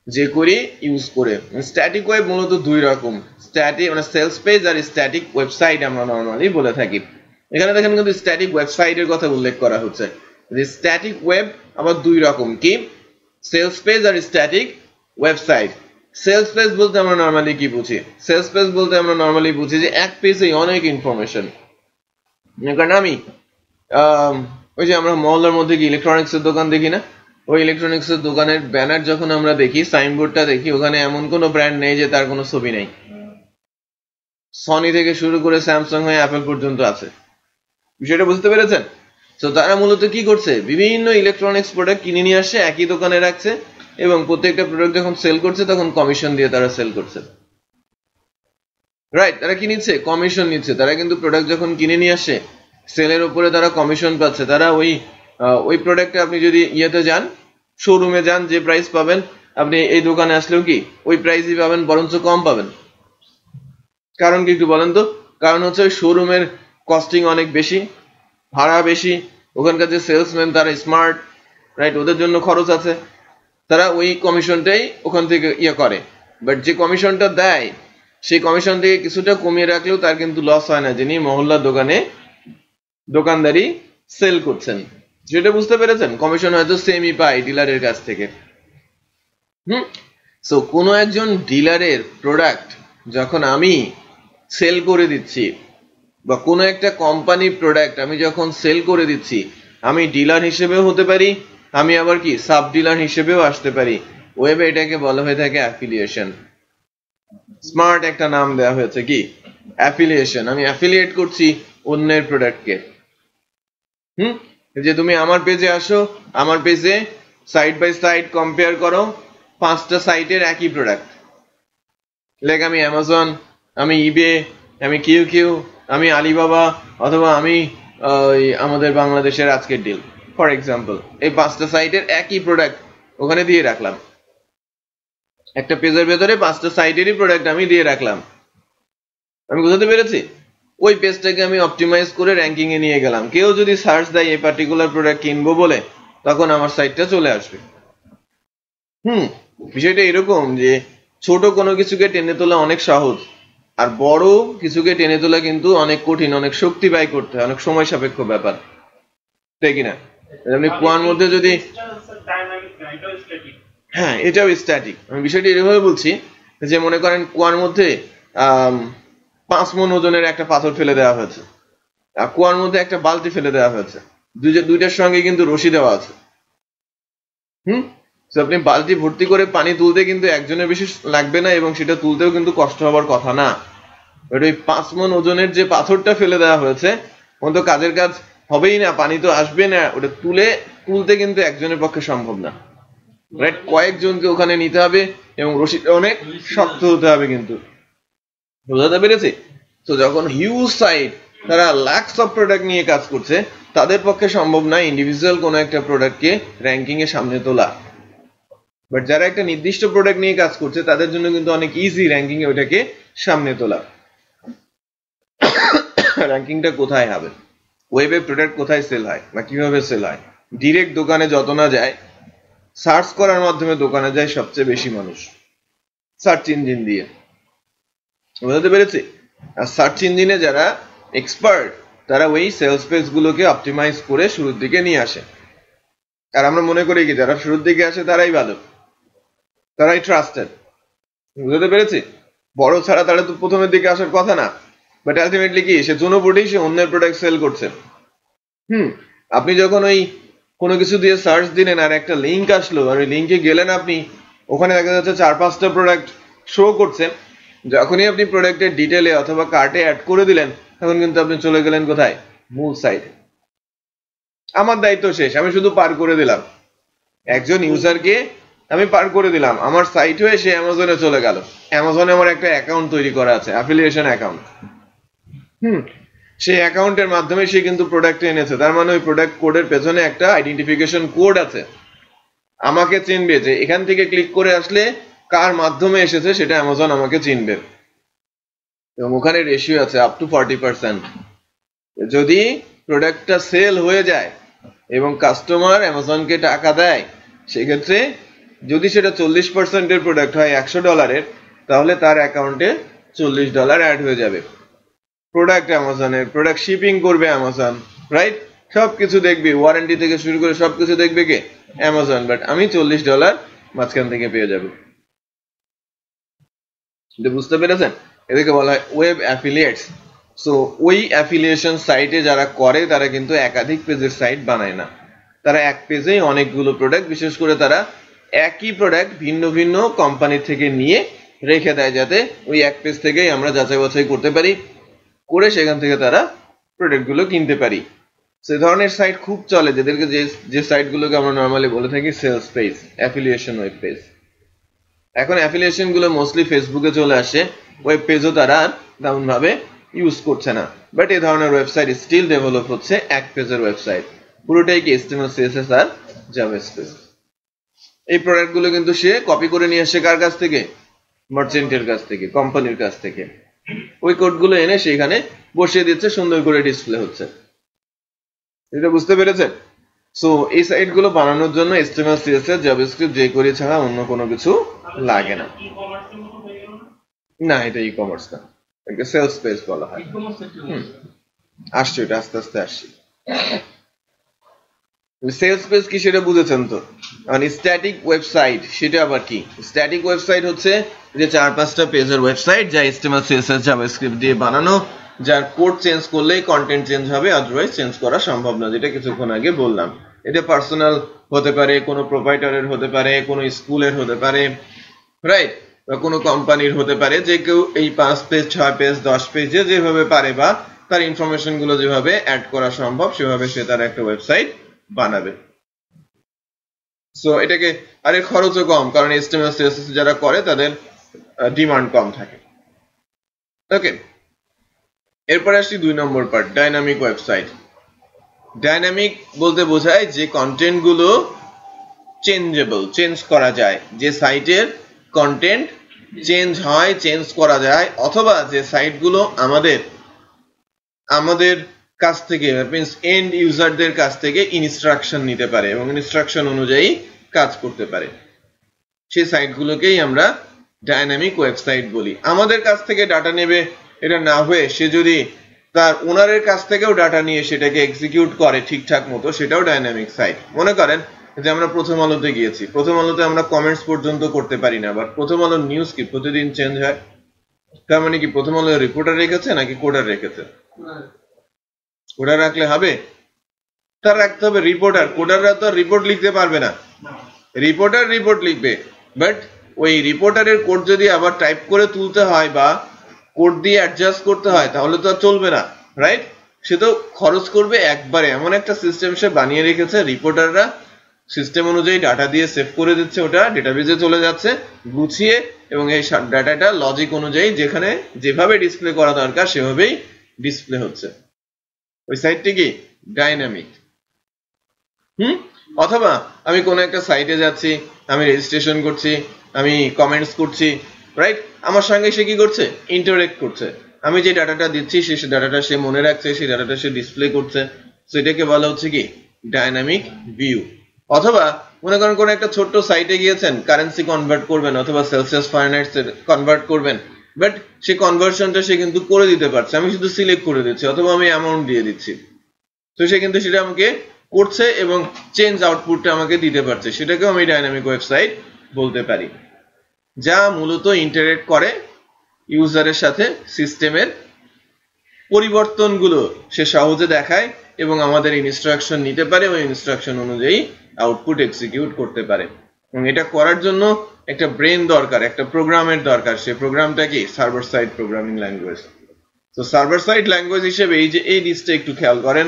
jQuery ইউজ করে। স্ট্যাটিক ওয়েব মূলত দুই রকম, স্ট্যাটিক মানে সেলস পেজ আর স্ট্যাটিক ওয়েবসাইট আমরা নর্মালি বলে থাকি। এখানে দেখেন কিন্তু স্ট্যাটিক ওয়েবসাইটের কথা উল্লেখ করা হচ্ছে। যে স্ট্যাটিক ওয়েব আবার দুই রকম, কি সেলস পেজ আর স্ট্যাটিক ওয়েবসাইট। সেলস পেজ বলতে আমরা নর্মালি কি বুঝি? সেলস পেজ বলতে আমরা নর্মালি বুঝি যে এক পেজে অনেক ইনফরমেশন। কারণ আমি ওই যে আমরা মহল্লার মধ্যে কি ইলেকট্রনিক্স এর দোকান দেখি না, ওই ইলেকট্রনিক্স এর দোকানের ব্যানার যখন আমরা দেখি, সাইনবোর্ডটা দেখি, ওখানে এমন কোনো ব্র্যান্ড নেই যে তার কোনো ছবি নেই। সনি থেকে শুরু করে স্যামসাং হয়ে অ্যাপল পর্যন্ত আছে। বিষয়টা বুঝতে পেরেছেন? তো তারা মূলত কি করছে, বিভিন্ন ইলেকট্রনিক্স প্রোডাক্ট কিনে নিয়ে আসছে, একই দোকানে রাখছে, এবং প্রত্যেকটা প্রোডাক্ট যখন সেল করছে তখন কমিশন দিয়ে তারা সেল করছে। রাইট? তারা কি নিচ্ছে? কমিশন নিচ্ছে। তারা কিন্তু প্রোডাক্ট যখন কিনে নিয়ে আসে সেলের উপরে তারা কমিশন পাচ্ছে, তারা ওই প্রোডাক্টে আপনি যদি ইয়েতে যান, শোরুমে যান, যে প্রাইস পাবেন আপনি এই দোকানে আসলেও কি ওই প্রাইসই পাবেন, বরঞ্চ কম পাবেন। কারণ কি একটু বলেন তো? কারণ হচ্ছে ওই শোরুমের কস্টিং অনেক বেশি, ভাড়া বেশি, ওখানকার যে সেলসম্যান তারা স্মার্ট, রাইট, ওদের জন্য খরচ আছে, তারা ওই কমিশনটাই ওখান থেকে ইয়ে করে। বাট যে কমিশনটা দেয় সেই কমিশন থেকে কিছুটা কমিয়ে রাখলেও তার কিন্তু লস হয় না, যিনি মহল্লার দোকানদারি সেল করছেন। যেটা বুঝতে পেরেছেন? কমিশন হয়তো সেমই পায় ডিলারের কাছ থেকে। সো কোনো একজন ডিলারের প্রোডাক্ট যখন আমি সেল করে দিচ্ছি, বা কোনো একটা কোম্পানির প্রোডাক্ট আমি যখন সেল করে দিচ্ছি, আমি ডিলার হিসেবেও হতে পারি, আমি আবার কি সাব ডিলার হিসেবেও আসতে পারি। ওয়েবে এটাকে বলা হয়ে থাকে অ্যাফিলিয়েশন। স্মার্ট একটা নাম দেওয়া হয়েছে, কি? অ্যাফিলিয়েশন। আমি অ্যাফিলিয়েট করছি অন্যের প্রোডাক্টকে। যে তুমি আমার পেজে আসো, আমার পেজে সাইড বাই সাইড কম্পেয়ার করো 5টা সাইটের একই প্রোডাক্ট, লাইক আমি অ্যামাজন, আমি ইবে, আমি কিউ, আমি আলিবাবা, অথবা আমি আমাদের বাংলাদেশের আজকের ডিল, ফর এক্সাম্পল। এই 5টা সাইটের একই প্রোডাক্ট ওখানে দিয়ে রাখলাম, একটা পেজের ভেতরে 5টা সাইটেরই প্রোডাক্ট আমি দিয়ে রাখলাম। আমি বুঝতে পেরেছি? ওই পেজটাকে আমি অপটিমাইজ করে র্যাঙ্কিং এ নিয়ে গেলাম। কেউ যদি সার্চ দেয় এই পার্টিকুলার প্রোডাক্ট কিনবো বলে, তখন আমার সাইটটা চলে আসবে। বিষয়টা এরকম যে ছোট কোনো কিছুকে টেনে তোলা অনেক সহজ, আর বড় কিছুকে টেনে তোলা কিন্তু অনেক কঠিন, অনেক শক্তি ব্যয় করতে হয়, অনেক সময় সাপেক্ষ ব্যাপার, তাই কিনা? আপনি কুয়ার মধ্যে যদি, হ্যাঁ এটাও স্ট্যাটিক। আমি বিষয়টি এভাবে বলছি যে মনে করেন কুয়ার মধ্যে 5 মণ ওজনের একটা পাথর ফেলে দেওয়া হয়েছে, আর কুয়ার মধ্যে একটা বালতি ফেলে দেওয়া হয়েছে, দুইটার সঙ্গে কিন্তু রশি দেওয়া আছে। আপনি বালতি ভর্তি করে পানি তুলতে কিন্তু একজনের বেশি লাগবে না, এবং সেটা তুলতেও কিন্তু কষ্ট হবার কথা না। ওই 5 মণ ওজনের যে পাথরটা ফেলে দেওয়া হয়েছে, ওর তো কাজের কাজ হবেই না, পানি তো আসবে না, ওটা তুলতে কিন্তু একজনের পক্ষে সম্ভব না, রাইট? কয়েকজনকে ওখানে নিতে হবে, এবং রশিটা অনেক শক্ত হতে হবে কিন্তু। বুঝতে পেরেছি? তো যখন হিউজ সাইট, তারা লাখস অফ প্রোডাক্ট নিয়ে কাজ করছে, তাদের পক্ষে সম্ভব না ইন্ডিভিজুয়াল কোনো একটা প্রোডাক্টকে র্যাঙ্কিং এ সামনে তোলা। বাট যারা একটা নির্দিষ্ট প্রোডাক্ট নিয়ে কাজ করছে, তাদের জন্য কিন্তু অনেক ইজি র্যাঙ্কিং এ ওটাকে সামনে তোলা। র্যাঙ্কিংটা কোথায় হবে? ওয়েবে প্রোডাক্ট কোথায় সেল হয় বা কিভাবে সেল হয়? ডিরেক্ট দোকানে যত না যায়, সার্চ করার মাধ্যমে দোকানে যায় সবচেয়ে বেশি মানুষ, সার্চ ইঞ্জিন দিয়ে। বুঝতে পেরেছি? আর সার্চ ইঞ্জিনে যারা এক্সপার্ট, তারা ওই সেলস পেজ গুলোকে অপটিমাইজ করে শুরুর দিকে নিয়ে আসে। আর আমরা মনে করি কি যারা শুরুর দিকে আসে তারাই ভালো, তারাই ট্রাস্টেড। বুঝতে পেরেছি? বড় ছাড়া তারা তো প্রথমের দিকে আসার কথা না। বাট আলটিমেটলি কি, সে জনপটেই সে অন্যের প্রোডাক্ট সেল করছে। আপনি যখন ওই কোনো কিছু দিয়ে সার্চ দিলেন আর একটা লিঙ্ক আসলো, আর ওই লিঙ্কে গেলেন আপনি, ওখানে দেখা যাচ্ছে 4-5টা প্রোডাক্ট শো করছে। যখনই আপনি প্রোডাক্টের ডিটেলে অথবা কার্টে অ্যাড করে দিলেন, তখন কিন্তু আপনি চলে গেলেন কোথায়? মূল সাইটে। আমার দায়িত্ব শেষ, আমি শুধু পার করে দিলাম একজন ইউজারকে, আমি পার করে দিলাম, আমার সাইট হয়ে সে অ্যামাজনে চলে গেল। অ্যামাজনে আমার একটা অ্যাকাউন্ট তৈরি করা আছে, অ্যাফিলিয়েশন অ্যাকাউন্ট। সেই অ্যাকাউন্টের মাধ্যমে সে কিন্তু প্রোডাক্ট এনেছে, তার মানে ওই প্রোডাক্ট কোডের পেছনে একটা আইডেন্টিফিকেশন কোড আছে। আমাকে চিনবে যে এখান থেকে ক্লিক করে আসলে কার মাধ্যমে এসেছে, সেটা অ্যামাজন আমাকে চিনবে। এবং ওখানে রেশিও আছে আপ টু 40%। যদি প্রোডাক্টটা সেল হয়ে যায় এবং কাস্টমার অ্যামাজনকে টাকা দেয়, সেক্ষেত্রে যদি সেটা 40%-এর প্রোডাক্ট হয় $100, তাহলে তার অ্যাকাউন্টে $40 অ্যাড হয়ে যাবে। প্রোডাক্ট অ্যামাজনের, প্রোডাক্ট শিপিং করবে অ্যামাজন, রাইট? সবকিছু দেখবে, ওয়ারেন্টি থেকে শুরু করে সবকিছু দেখবে কে? অ্যামাজন। বাট আমি $40 মাঝখান থেকে পেয়ে যাবো। বুঝতে পেরেছেন? এদেরকে বলা হয় ওয়েব অ্যাফিলিয়েটস। সো ওই অ্যাফিলিয়েশন সাইটে যারা করে, তারা কিন্তু একাধিক পেজের সাইট বানায় না, তারা এক পেজেই অনেকগুলো প্রোডাক্ট, বিশেষ করে তারা একই প্রোডাক্ট ভিন্ন ভিন্ন কোম্পানি থেকে নিয়ে রেখে দেয়, যাতে ওই এক পেজ থেকেই আমরা যাচাই বাছাই করতে পারি, করে সেখান থেকে তারা প্রোডাক্টগুলো কিনতে পারি। সে ধরনের সাইট খুব চলে, যাদেরকে যে সাইটগুলোকে আমরা নর্মালি বলে থাকি sales page, affiliation web page. এখন অ্যাফিলিয়েশন গুলো মোস্টলি ফেসবুকে চলে আসে, ওয়েব পেজও তারা তেমন ভাবে ইউজ করছে না, বাট এই ধরনের ওয়েবসাইট স্টিল ডেভেলপ হচ্ছে এক পেজের ওয়েবসাইট, পুরোটাই কি HTML CSS আর জাভাস্ক্রিপ্ট। এই প্রোডাক্ট গুলো কিন্তু সে কপি করে নিয়ে আসে কার কাছ থেকে, মার্চেন্টের কাছ থেকে, কোম্পানির কাছ থেকে। ওই কোড গুলো এনে সেখানে বসিয়ে দিচ্ছে, সুন্দর করে ডিসপ্লে হচ্ছে। এটা বুঝতে পেরেছেন? সো এই সাইট গুলো বানানোর জন্য HTML CSS জাভাস্ক্রিপ্ট jQuery ছাড়া অন্য কোনো কিছু লাগে না। না, এটা ই কমার্স না, এটাকে সেলস পেজ বলা হয়। আসছে, এটা আস্তে আস্তে আসছে। সেলস পেজ কি সেটা বুঝেছেন তো? মানে স্ট্যাটিক ওয়েবসাইট সেটা আবার কি? স্ট্যাটিক ওয়েবসাইট হচ্ছে যে 4-5টা পেজের ওয়েবসাইট যা HTML CSS জাভাস্ক্রিপ্ট দিয়ে বানানো, যার কোড চেঞ্জ করলেই কন্টেন্ট চেঞ্জ হবে, আদারওয়াইজ চেঞ্জ করা সম্ভব না, যেটা কিছুক্ষণ আগে বললাম। এটা পার্সোনাল হতে পারে, কোনো প্রোপাইটারের হতে পারে, কোনো স্কুলের হতে পারে, রাইট, বা কোনো কোম্পানির হতে পারে। যে কেউ এই 5 পেজ 6 পেজ 10 পেজে যেভাবে পারে বা তার ইনফরমেশন গুলো যেভাবে অ্যাড করা সম্ভব সেভাবে সে তার একটা ওয়েবসাইট বানাবে। সো এটাকে আরে খরচও কম, কারণ HTML CSS যারা করে তাদের ডিমান্ড কম থাকে। ওকে, এরপরে আসি 2 নম্বর পার্ট, ডাইনামিক ওয়েবসাইট। ডাইনামিক বলতে বোঝায় যে কন্টেন্ট গুলো চেঞ্জেবল, চেঞ্জ করা যায়, যে সাইটের কন্টেন্ট চেঞ্জ হয়, চেঞ্জ করা যায়, অথবা যে সাইটগুলো আমাদের কাছ থেকে মিন্স এন্ড ইউজারদের কাছ থেকে ইনস্ট্রাকশন নিতে পারে এবং ইনস্ট্রাকশন অনুযায়ী কাজ করতে পারে, সেই সাইটগুলোকেই আমরা ডাইনামিক ওয়েবসাইট বলি। আমাদের কাছ থেকে ডাটা নেবে এটা না হয়ে সে যদি তার ওনারের কাছ থেকেও ডাটা নিয়ে সেটাকে এক্সিকিউট করে ঠিকঠাক মতো, সেটাও ডাইনামিক সাইট। মনে করেন যে আমরা প্রথম আলোতে গিয়েছি, প্রথম আলোতে আমরা কমেন্টস পর্যন্ত করতে পারি না, বাট প্রথম আলোর নিউজ কি প্রতিদিন চেঞ্জ হয়, তার মানে কি প্রথম আলো রিপোর্টার রেখেছে নাকি কোডার রেখেছে? কোডার রাখলে হবে? তার রাখতে হবে রিপোর্টার। কোডাররা তো রিপোর্ট লিখতে পারবে না, রিপোর্টার রিপোর্ট লিখবে, বাট ওই রিপোর্টারের কোড যদি আবার টাইপ করে তুলতে হয় বা কোড দিয়ে অ্যাডজাস্ট করতে হয় তাহলে তো আর চলবে না, রাইট? সে তো খরচ করবে একবারে। এমন একটা সিস্টেম সে বানিয়ে রেখেছে, রিপোর্টাররা সিস্টেম অনুযায়ী ডাটা দিয়ে সেভ করে দিচ্ছে, ওটা ডেটাবেজে চলে যাচ্ছে গুছিয়ে, এবং এই ডাটাটা লজিক অনুযায়ী যেখানে যেভাবে ডিসপ্লে করা দরকার সেভাবেই ডিসপ্লে হচ্ছে। ওই সাইটটি কি ডাইনামিক। অথবা আমি কোনো একটা সাইটে যাচ্ছি, আমি রেজিস্ট্রেশন করছি, আমি কমেন্টস করছি, রাইট? আমার সঙ্গে সে কি করছে? ইন্টারেক্ট করছে। আমি যে ডাটাটা দিচ্ছি সেই ডাটাটা সে মনে রাখছে, সেই ডাটাটা সে ডিসপ্লে করছে। সেটাকে বলা হচ্ছে কি ডাইনামিক ভিউ। অথবা মনে করেন কোনো একটা ছোট্ট সাইটে গিয়েছেন, কারেন্সি কনভার্ট করবেন অথবা সেলসিয়াস ফারেনহাইট কনভার্ট করবেন, বাট সে কনভার্সনটা সে কিন্তু করে দিতে পারছে, আমি শুধু সিলেক্ট করে দিচ্ছি অথবা আমি অ্যামাউন্ট দিয়ে দিচ্ছি, তো সে কিন্তু সেটা আমাকে করছে এবং চেঞ্জ আউটপুটটা আমাকে দিতে পারছে। সেটাকেও আমি ডাইনামিক ওয়েবসাইট বলতে পারি, যা মূলত ইন্টারেক্ট করে ইউজারের সাথে, সিস্টেমের পরিবর্তনগুলো সে সহজে দেখায় এবং আমাদের ইনস্ট্রাকশন নিতে পারে এবং ইনস্ট্রাকশন অনুযায়ী আউটপুট এক্সিকিউট করতে পারে। এবং এটা করার জন্য একটা ব্রেন দরকার, একটা প্রোগ্রামের দরকার। সেই প্রোগ্রামটা কি সার্ভার সাইড প্রোগ্রামিং ল্যাঙ্গুয়েজ। তো সার্ভার সাইড ল্যাঙ্গুয়েজ হিসেবে এই যে এই লিস্টে একটু খেয়াল করেন,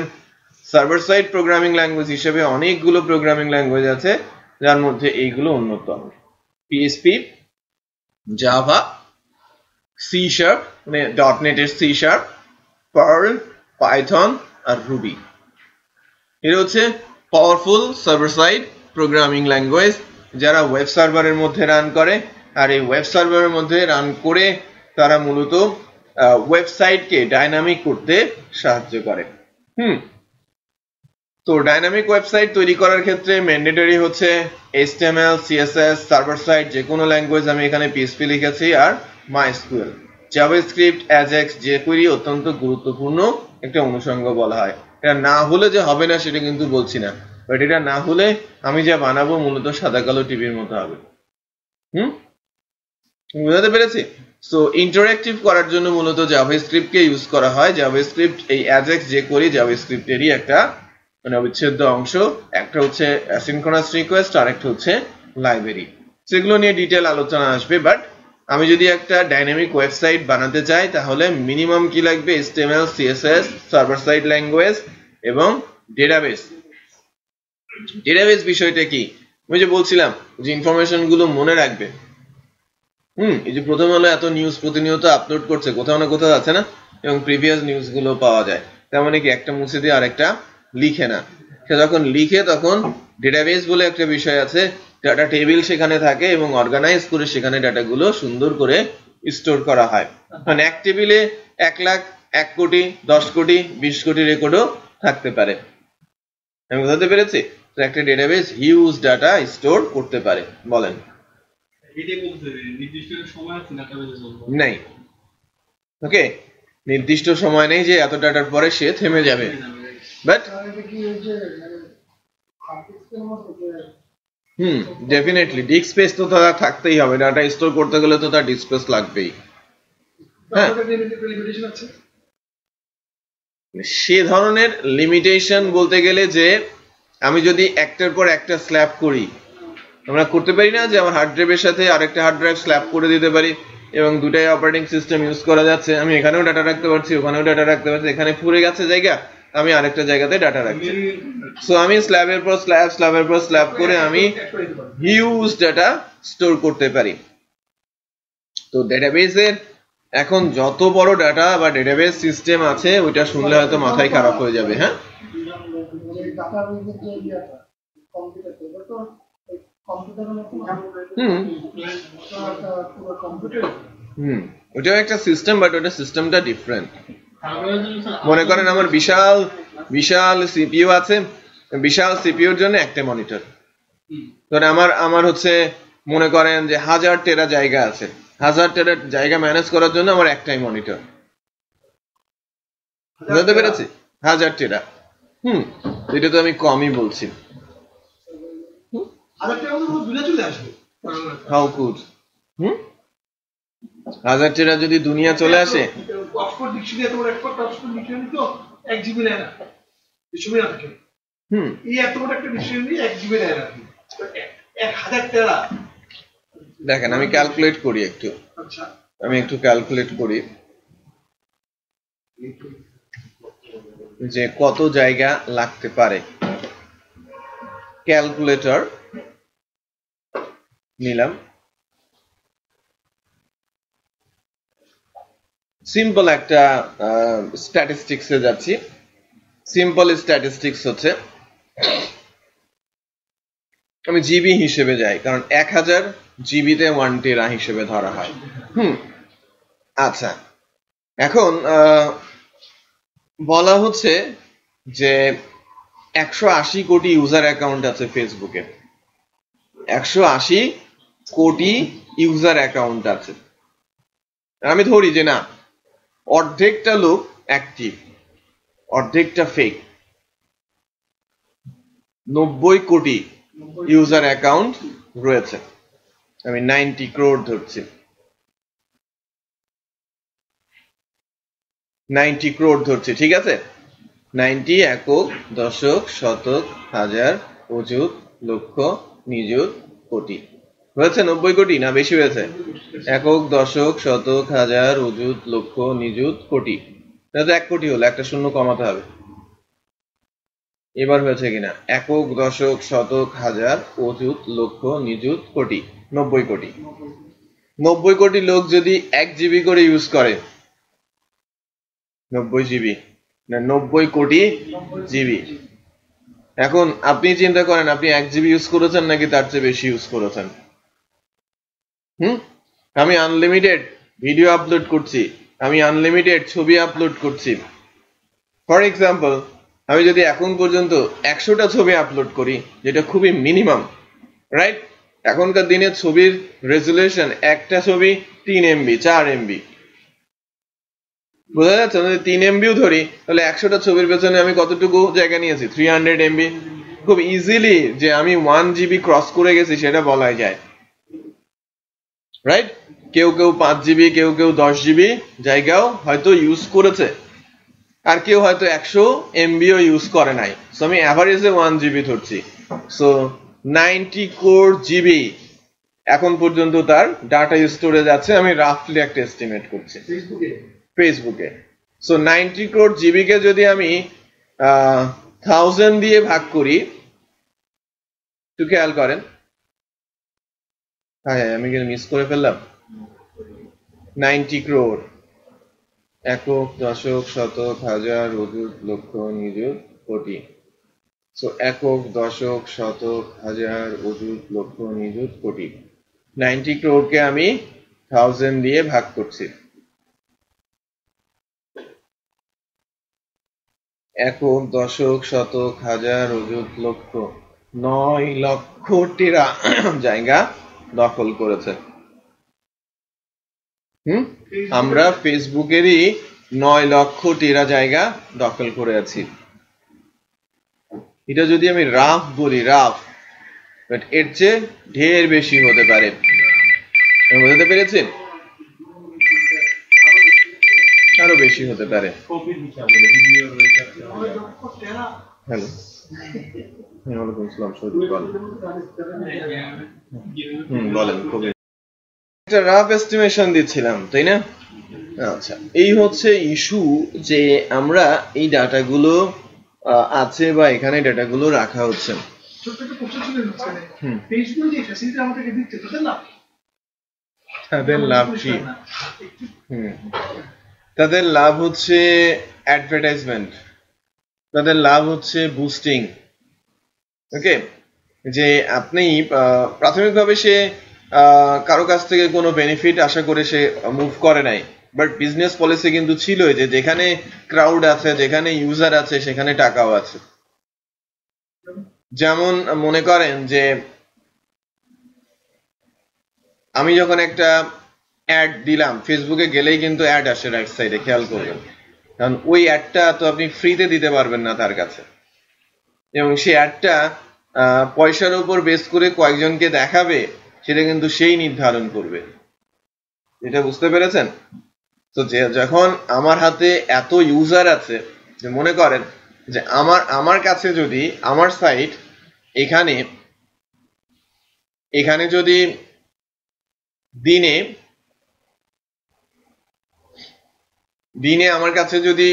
সার্ভার সাইড প্রোগ্রামিং ল্যাঙ্গুয়েজ হিসেবে অনেকগুলো প্রোগ্রামিং ল্যাঙ্গুয়েজ আছে, যার মধ্যে এইগুলো অন্যতম: PHP, জাভা, সি শার্প মানে .NET এর সি শার্প, পার্ল, পাইথন আর রুবি। এটা হচ্ছে powerful server side programming language, যারা ওয়েব সার্ভারের মধ্যে রান করে। আর এই ওয়েব সার্ভারের মধ্যে রান করে তারা মূলত ওয়েবসাইটকে ডাইনামিক করতে সাহায্য করে। তো ডাইনামিক ওয়েবসাইট তৈরি করার ক্ষেত্রে ম্যান্ডেটরি হচ্ছে HTML, CSS, সার্ভার সাইড যে কোনো ল্যাঙ্গুয়েজ, আমি এখানে PHP লিখেছি, আর MySQL। জাভাস্ক্রিপ্ট, AJAX, jQuery অত্যন্ত গুরুত্বপূর্ণ একটা অনুষঙ্গ বলা হয়। এটা না হলে যে হবে না সেটা কিন্তু বলছি না, বাট এটা না হলে আমি যা বানাবো মূলত সাদা কালো টিভির মতো হবে। বুঝতে পেরেছি? সো ইন্টারঅ্যাক্টিভ করার জন্য মূলত জাভাস্ক্রিপ্টকে ইউজ করা হয়। জাভাস্ক্রিপ্ট এই AJAX, jQuery জাভাস্ক্রিপ্টেরই একটা মানে অবিচ্ছেদ্য অংশ। একটা হচ্ছে অ্যাসিনক্রোনাস রিকোয়েস্ট, আর একটা হচ্ছে লাইব্রেরি। সেগুলো নিয়ে ডিটেল আলোচনা আসবে, বাট আমি যদি একটা ডাইনামিক ওয়েবসাইট বানাতে চাই তাহলে মিনিমাম কি লাগবে? HTML, CSS, server side language এবং ডেটাবেস। ডেটাবেস বিষয়টা কি? আমি যে বলছিলাম যে ইনফরমেশন গুলো মনে রাখবে, এই যে প্রথম হলো এত নিউজ প্রতিনিয়ত আপলোড করছে, কোথাও না কোথাও আছে না, এবং প্রিভিয়াস নিউজ গুলো পাওয়া যায়। তার মানে কি একটা মুছে দিয়ে আরেকটা লিখে না, সে যখন লিখে তখন ডেটাবেস বলে একটা বিষয় আছে, ডাটা টেবিল সেখানে থাকে এবং অর্গানাইজ করে সেখানে ডাটাগুলো সুন্দর করে স্টোর করা হয়। কারণ এক টেবিলে 1 লাখ, 1 কোটি, 10 কোটি, 20 কোটি রেকর্ডও থাকতে পারে। আমি বুঝাতে পেরেছি? তো একটা ডেটাবেস হিউজ ডাটা স্টোর করতে পারে। বলেন। নাই, ওকে, নির্দিষ্ট সময় নেই যে এত ডাটার পরে সে থেমে যাবে, বাট ডেফিনেটলি ডিস্ক স্পেস তো তার থাকতেই হবে, ডাটা স্টোর করতে গেলে তো তার ডিস্ক স্পেস লাগবেই। হ্যাঁ, সে ধরনের লিমিটেশন বলতে গেলে যে আমি যদি একটার পর একটা স্ল্যাপ করি, আমরা করতে পারি না যে আমার হার্ড ড্রাইভের সাথে আরেকটা হার্ড ড্রাইভ স্ল্যাপ করে দিতে পারি এবং দুটাই অপারেটিং সিস্টেম ইউজ করা যাচ্ছে, আমি এখানেও ডাটা রাখতে পারছি, ওখানেও ডাটা রাখতে পারছি, এখানে পুরে গেছে জায়গা, আমি আরেকটা জায়গাতে ডাটা রাখছি। সো আমি স্ল্যাবের পর স্ল্যাব, স্ল্যাবের পর স্ল্যাব করে আমি হিউজ ডাটা স্টোর করতে পারি। তো ডেটাবেসের এখন যত বড় ডাটা বা ডেটাবেস সিস্টেম আছে ওইটা শুনলে হয়তো মাথায় খারাপ হয়ে যাবে। হ্যাঁ, ওটাও একটা সিস্টেম, বাট ওটা সিস্টেমটা ডিফারেন্ট। মনে করেন আমার বিশাল বিশাল সিপিইউ আছে, বিশাল সিপিইউর জন্য একটা মনিটর। ধরে আমার হচ্ছে মনে করেন যে 1000 টেরা জায়গা আছে, 1000 টেরা জায়গা ম্যানেজ করার জন্য আমার একটাই মনিটর। বুঝতে পেরেছি? 1000 টেরা। এটা তো আমি কমই বলছি। হাউ কুড 1000 টেরা যদি দুনিয়া চলে আসে, দেখেন আমি ক্যালকুলেট করি একটু, আমি একটু ক্যালকুলেট করি যে কত জায়গা লাগতে পারে। ক্যালকুলেটর নিলাম, সিম্পল একটা স্ট্যাটিস্টিক্সে যাচ্ছি। সিম্পল স্ট্যাটিস্টিক্স হচ্ছে আমি জিবি হিসেবে যাই, কারণ 1000 জিবিতে 1 টেরা হিসেবে ধরা হয়। আচ্ছা, এখন বলা হচ্ছে যে 180 কোটি ইউজার অ্যাকাউন্ট আছে ফেসবুকে, 180 কোটি ইউজার অ্যাকাউন্ট আছে। আমি ধরি যে না, অর্ধেকটা লোক অ্যাক্টিভ, অর্ধেকটা ফেক, 90 কোটি ইউজার অ্যাকাউন্ট রয়েছে। আমি 90 crore ধরছি, 90 crore ধরছি, ঠিক আছে? 90 একক, দশক, শতক, হাজার, অযুত, লক্ষ, নিযুত, কোটি। হয়েছে 90 কোটি না বেশি হয়েছে? একক, দশক, শতক, হাজার, অযুত, লক্ষ, নিযুত, কোটি। এটা তো 1 কোটি হলো, একটা শূন্য কমাতে হবে। এবার হয়েছে কিনা? একক, দশক, শতক, হাজার, অযুত, লক্ষ, নিযুত, কোটি। 90 কোটি। 90 কোটি লোক যদি 1 জিবি করে ইউজ করে, 90 জিবি না 90 কোটি জিবি। এখন আপনি চিন্তা করেন, আপনি 1 জিবি ইউজ করেছেন নাকি তার চেয়ে বেশি ইউজ করেছেন? আমি আনলিমিটেড ভিডিও আপলোড করছি, আমি আনলিমিটেড ছবি আপলোড করছি। ফর এক্সাম্পল, আমি যদি এখন পর্যন্ত 100টা ছবি আপলোড করি, যেটা খুবই মিনিমাম, রাইট? এখনকার দিনে ছবির রেজুলেশন, একটা ছবি 3 MB, 4 MB, বোঝা যাচ্ছে? 3 MBও ধরি, তাহলে 100টা ছবির পেছনে আমি কতটুকু জায়গা নিয়েছি? 300 MB। খুব ইজিলি যে আমি 1 জিবি ক্রস করে গেছি সেটা বলাই যায়, রাইট? কেউ কেউ 5 জিবি, কেউ কেউ 10 জিবি জায়গাও হয়তো ইউজ করেছে, আর কেউ হয়তো 100 MBও ইউজ করে নাই। সো আমি অ্যাভারেজে 1 জিবি ধরছি। সো 90 crore জিবি এখন পর্যন্ত তার ডাটা স্টোরেজ আছে, আমি রাফলি একটা এস্টিমেট করছি ফেসবুকে। সো 90 crore জিবি কে যদি আমি 1000 দিয়ে ভাগ করি, একটু খেয়াল করেন। হ্যাঁ, আমি কিন্তু মিস করে ফেললাম। 90 crore, একক, দশক, শতক, হাজার, অযুত, লক্ষ, নিযুত, কোটি। সো একক, দশক, শতক, হাজার, অযুত, লক্ষ, নিযুত, কোটি। 90 crore কে আমি 1000 দিয়ে ভাগ করছি। একক, দশক, শতক, হাজার, অযুত, লক্ষ, 9 লক্ষ টেরা জায়গা দখল করেছে। আমরা ফেসবুকেরই 9 লক্ষ টেরা জায়গা দখল করে আছি। এটা যদি আমি রাফ বলি, রাফ, বাট এর চেয়ে ঢের বেশি হতে পারে। বুঝতে পেরেছেন? আরো বেশি হতে পারে। হ্যালো, ওয়ালাইকুম আসসালাম। বলেন। একটা রাফ এস্টিমেশন দিচ্ছিলাম, তাই না? আচ্ছা, এই হচ্ছে ইস্যু যে আমরা এই ডাটাগুলো আছে বা এখানে ডাটাগুলো রাখা হচ্ছে। তাদের লাভ কি? তাদের লাভ হচ্ছে অ্যাডভার্টাইজমেন্ট, তাদের লাভ হচ্ছে বুস্টিং। ওকে, যে আপনি প্রাথমিকভাবে সে কারো কাছ থেকে কোনো বেনিফিট আশা করে সে মুভ করে নাই, বাট বিজনেস পলিসি কিন্তু ছিল যে যেখানে ক্রাউড আছে, যেখানে ইউজার আছে, সেখানে টাকাও আছে। যেমন মনে করেন যে আমি যখন একটা অ্যাড দিলাম, ফেসবুকে গেলেই কিন্তু অ্যাড আসে রাইট সাইডে, খেয়াল করবেন। কারণ ওই অ্যাডটা তো আপনি ফ্রিতে দিতে পারবেন না তার কাছে, এবং সেই অ্যাডটা পয়সার উপর বেস করে কয়েকজনকে দেখাবে সেটা কিন্তু সেই নির্ধারণ করবে। এটা বুঝতে পেরেছেন? তো যখন আমার হাতে এত ইউজার আছে, যে মনে করেন যে আমার কাছে যদি আমার সাইট এখানে যদি দিনে আমার কাছে যদি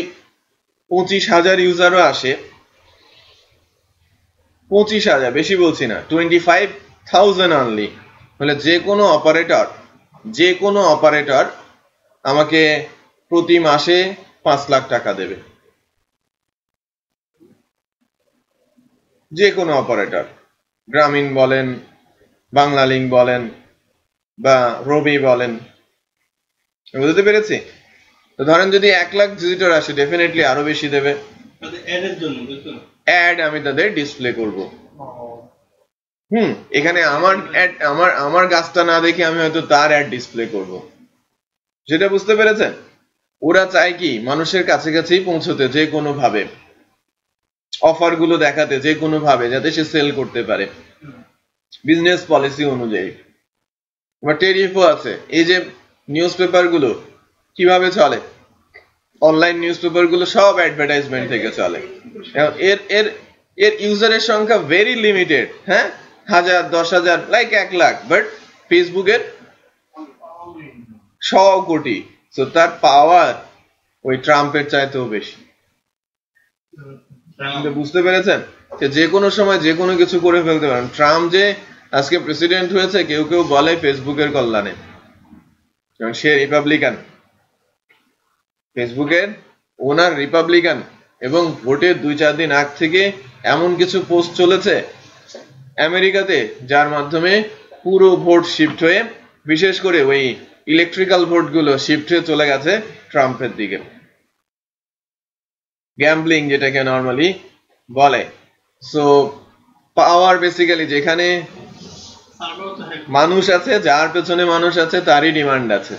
25,000 ইউজারও আসে, 25,000, বেশি বলছি না, 25,000 অনলি, হলে যে কোনো অপারেটর আমাকে প্রতি মাসে 5 লাখ টাকা দেবে। যে কোনো অপারেটর, গ্রামীণ বলেন, বাংলালিংক বলেন, বা রবি বলেন। বুঝতে পেরেছি? তো ধরেন যদি 1 লাখ ভিজিটর আসে, ডেফিনেটলি আরো বেশি দেবে। অ্যাড আমি তাদের ডিসপ্লে করব। এখানে আমার গাছটা না দেখে আমি হয়তো তার অ্যাড ডিসপ্লে করব। যেটা বুঝতে পেরেছেন? ওরা চায় কি মানুষের কাছাকাছি পৌঁছতে, যে কোনো ভাবে অফার গুলো দেখাতে, যে কোনো ভাবে যাতে সে সেল করতে পারে বিজনেস পলিসি অনুযায়ী। বা টেরিফও আছে। এই যে নিউজ পেপার গুলো কিভাবে চলে, অনলাইন নিউজ পেপার গুলো সব অ্যাডভার্টাইজমেন্ট থেকে চলে। এর ইউজারের সংখ্যা ভেরি লিমিটেড, হ্যাঁ, 1000, 10,000, লাইক 1 লাখ, বাট ফেসবুকের 100 কোটি। তো তার পাওয়ার ওই ট্রাম্পের চাইতেও বেশি। বুঝতে পেরেছেন? যে কোনো সময় যে কোনো কিছু করে ফেলতে পারেন। ট্রাম্প যে আজকে প্রেসিডেন্ট হয়েছে, কেউ কেউ বলে ফেসবুকের কল্যাণে, কারণ সে রিপাবলিকান। ফেসবুকের ওনার রিপাবলিকান, এবং ভোটের 2-4 দিন আগ থেকে এমন কিছু পোস্ট চলেছে আমেরিকাতে, যার মাধ্যমে পুরো ভোট শিফট হয়ে, বিশেষ করে ওই ইলেকট্রিক্যাল ভোট গুলো শিফট হয়ে চলে গেছে ট্রাম্পের দিকে। গ্যাম্বলিং যেটাকে নর্মালি বলে। সো পাওয়ার বেসিক্যালি যেখানে মানুষ আছে, যার পেছনে মানুষ আছে, তারই ডিমান্ড আছে।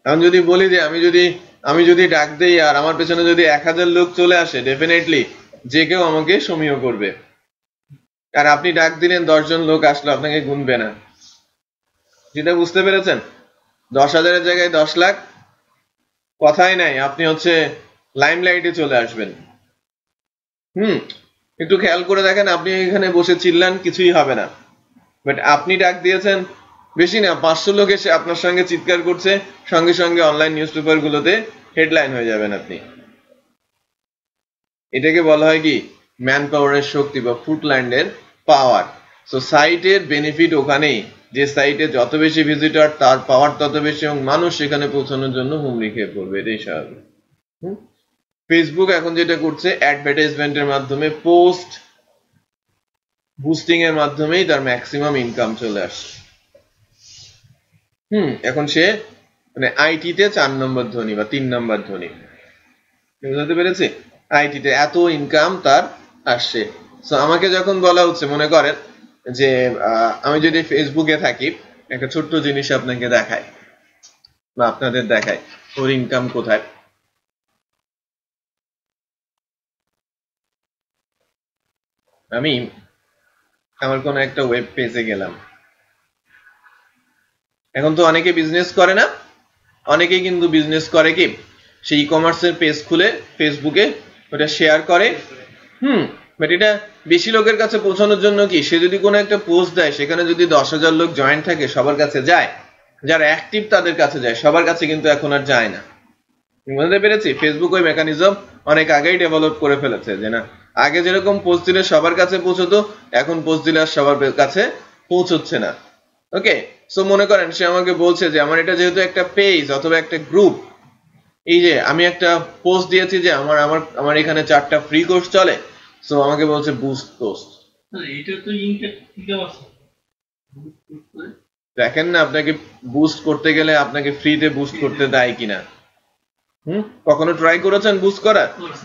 এখন যদি বলি যে আমি যদি ডাক দেই আর আমার পেছনে যদি 1000 লোক চলে আসে, ডেফিনেটলি যে কেউ আমাকে সমীহ করবে। আর আপনি ডাক দিলেন 10 জন লোক আসলো, আপনাকে গুনবে না। যেটা বুঝতে পেরেছেন? 10,000-এর জায়গায় 10 লাখ, কথাই নাই, আপনি হচ্ছে লাইমলাইটে চলে আসবেন। একটু খেয়াল করে দেখেন, আপনি এখানে বসে চিল্লান, কিছুই হবে না, বাট আপনি ডাক দিয়েছেন, বেশি না 500 লোক এসে আপনার সঙ্গে চিৎকার করছে, সঙ্গে সঙ্গে অনলাইন নিউজ পেপার গুলোতে হেডলাইন হয়ে যাবেন আপনি। এটাকে বলা হয় কি ম্যান পাওয়ারের শক্তি বা ফুটল্যান্ডের পাওয়ার। সো সাইটের বেনিফিট ওখানেই, যে সাইটে যত বেশি ভিজিটর তার পাওয়ার তত বেশি এবং মানুষ সেখানে পৌঁছানোর জন্য হুমড়ি খেয়ে পড়বে, এটাই স্বাভাবিক। ফেসবুক এখন যেটা করছে অ্যাডভার্টাইজমেন্টের মাধ্যমে, পোস্ট বুস্টিং এর মাধ্যমেই তার ম্যাক্সিমাম ইনকাম চলে আসছে। এখন সে মানে আইটিতে 4 নম্বর ধনী বা 3 নম্বর ধনী, বুঝতে পেরেছি? আইটিতে এত ইনকাম তার আসছে। সো আমাকে যখন বলা হচ্ছে, মনে করেন যে আমি যদি ফেসবুকে থাকি, একটা ছোট্ট জিনিস আপনাকে দেখাই বা আপনাদের দেখাই ওর ইনকাম কোথায়। আমি আমার কোন একটা ওয়েব পেজে গেলাম। এখন তো অনেকে বিজনেস করে না, অনেকেই কিন্তু বিজনেস করে কি, সেই ই কমার্সের পেজ খুলে ফেসবুকে ওটা শেয়ার করে। বাট এটা বেশি লোকের কাছে পৌঁছানোর জন্য কি, সে যদি কোনো একটা পোস্ট দেয় সেখানে যদি 10,000 লোক জয়েন থাকে সবার কাছে যায়, যারা অ্যাক্টিভ তাদের কাছে যায়, সবার কাছে কিন্তু এখন আর যায় না। বুঝতে পেরেছি? ফেসবুক ওই মেকানিজম অনেক আগেই ডেভেলপ করে ফেলেছে, যে না আগে যেরকম পোস্ট দিলে সবার কাছে পৌঁছতো, এখন পোস্ট দিলে আর সবার কাছে পৌঁছচ্ছে না। ওকে, সো মনে করেন সে আমাকে বলছে যে আমার এটা যেহেতু একটা পেজ অথবা একটা গ্রুপ, এই যে আমি একটা পোস্ট দিয়েছি যে আমার আমার আমার এখানে 4টা ফ্রি কোর্স চলে, সো আমাকে বলছে বুস্ট পোস্ট। এটা তো ইনকা আছে, দেখেন না আপনাকে বুস্ট করতে গেলে আপনাকে ফ্রিতে বুস্ট করতে দেয় কিনা। কখনো ট্রাই করেছেন বুস্ট করা?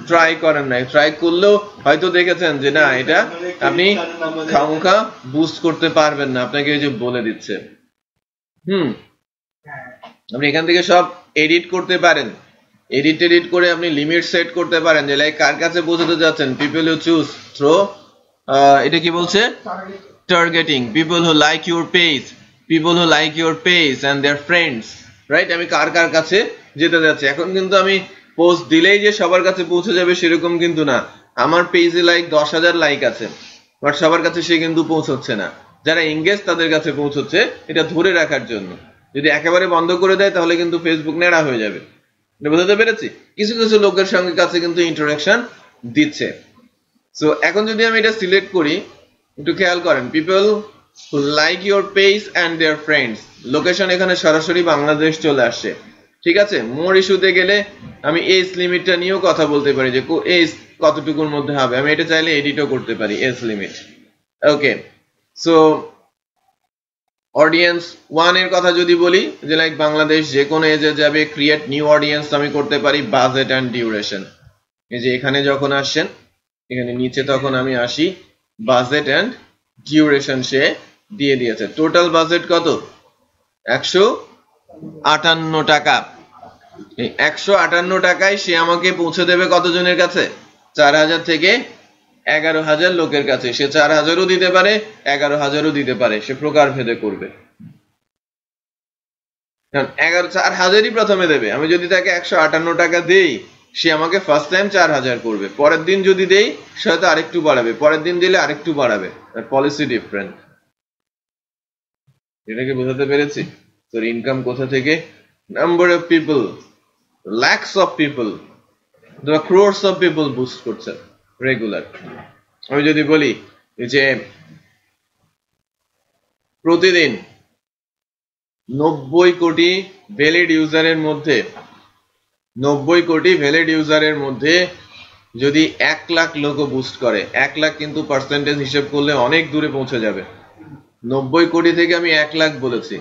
ট্রাই করেন নাই। ট্রাই করলেও হয়তো দেখেছেন যে না এটা আপনি খামোখা বুস্ট করতে পারবেন না, আপনাকে এই যে বলে দিচ্ছে। আপনি এখান থেকে সব এডিট করতে পারেন, এডিট করে আপনি লিমিট সেট করতে পারেন যে লাইক কার কাছে পৌঁছাতে যাচ্ছেন। পিপল হু চুজ থ্রো, এটা কি বলছে, targeting people who like your page, people who like your page and their friends, right? আমি কার কার কাছে যেতে যাচ্ছি। এখন কিন্তু আমি পোস্ট দিলেই যে সবার কাছে পৌঁছে যাবে সেরকম কিন্তু না। আমার পেজে লাইক 10,000 লাইক আছে, বাট সবার কাছে সে কিন্তু পৌঁছচ্ছে না। যারা এঙ্গেজ তাদের কাছে পৌঁছচ্ছে, এটা ধরে রাখার জন্য। যদি একেবারে বন্ধ করে দেয় তাহলে কিন্তু ফেসবুক নেড়া হয়ে যাবে। বুঝতে পেরেছি? কিছু কিছু লোকের সঙ্গে কাছে কিন্তু ইন্টারাকশন দিচ্ছে। সো এখন যদি আমি এটা সিলেক্ট করি, একটু খেয়াল করেন, people who like your page and their friends, location এখানে সরাসরি বাংলাদেশ চলে আসছে। ঠিক আছে, মোর ইস্যুতে গেলে আমি এজ লিমিটটা নিয়েও কথা বলতে পারি যে এজ কতটুকুর মধ্যে হবে। আমি এটা চাইলে এডিটও করতে পারি এজ লিমিট। ওকে, সো অডিয়েন্স 1 এর কথা যদি বলি যে লাইক বাংলাদেশ যে কোনো এজে যাবে, ক্রিয়েট নিউ অডিয়েন্স আমি করতে পারি, বাজেট এন্ড ডিউরেশন। এই যে এখানে যখন আসছেন, এখানে নিচে তখন আমি আসি, বাজেট এন্ড ডিউরেশন সে দিয়ে দিয়েছে। টোটাল বাজেট কত? 158 টাকা। এই 158 টাকায় সে আমাকে পৌঁছে দেবে কতজনের কাছে? 4,000 থেকে 11,000 লোকের কাছে। সে 4,000ও দিতে পারে, 11,000ও দিতে পারে, সে প্রকার ভেদে করবে। 4,000ই প্রথমে দেবে। আমি যদি তাকে 158 টাকা দেই, সে আমাকে ফার্স্ট টাইম 4,000 করবে। পরের দিন যদি দেই সে হয়তো আরেকটু বাড়াবে, পরের দিন দিলে আরেকটু বাড়াবে। Policy different. এটাকে বোঝাতে পেরেছি? তোর ইনকাম কোথা থেকে? Number of people, lakhs of people, the crores of people boost করছে রেগুলার। আমি যদি বলি যে প্রতিদিন 90 কোটি ভ্যালিড ইউজারের মধ্যে 90 কোটি ভ্যালিড ইউজারের মধ্যে যদি 1 লাখ লোকও বুস্ট করে, 1 লাখ কিন্তু পার্সেন্টেজ হিসেব করলে অনেক দূরে পৌঁছে যাবে। 90 কোটি থেকে আমি 1 লাখ বলেছি।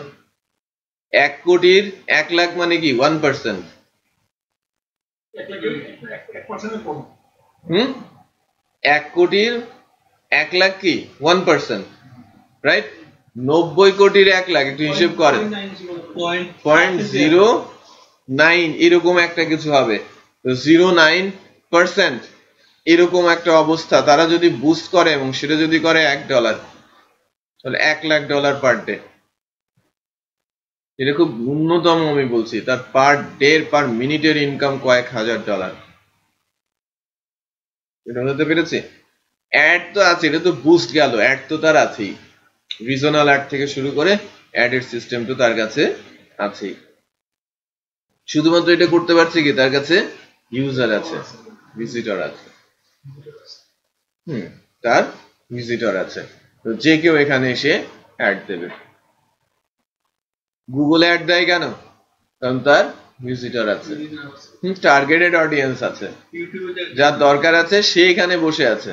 1 কোটির 1 লাখ মানে কি? 1%। 1 কোটির 1 লাখ কি? 1%, রাইট? 90 কোটির 1 লাখ, একটু হিসেব করেন, 0.09 এরকম একটা কিছু হবে। 0.9% এরকম একটা অবস্থা। তারা যদি বুস্ট করে এবং সেটা যদি করে $1, তাহলে $1 লাখ পার ডে। এটা খুব ন্যূনতম আমি বলছি, তার পার ডে পার মিনিটের ইনকাম কয়েক হাজার ডলার। এটা বুঝতে পেরেছি? অ্যাড তো আছে, এটা তো বুস্ট গেল, অ্যাড তো তার আছেই। রিজনাল অ্যাড থেকে শুরু করে অ্যাডের সিস্টেম তো তার কাছে আছেই। শুধুমাত্র এটা করতে পারছে কি, তার কাছে ইউজার আছে, ভিজিটর আছে। তার ভিজিটর আছে, তো যে কেউ এখানে এসে অ্যাড দেবে। গুগলে অ্যাড দেয় কেন? কারণ তার ভিজিটর আছে, টার্গেটেড অডিয়েন্স আছে, যার দরকার আছে সে এখানে বসে আছে।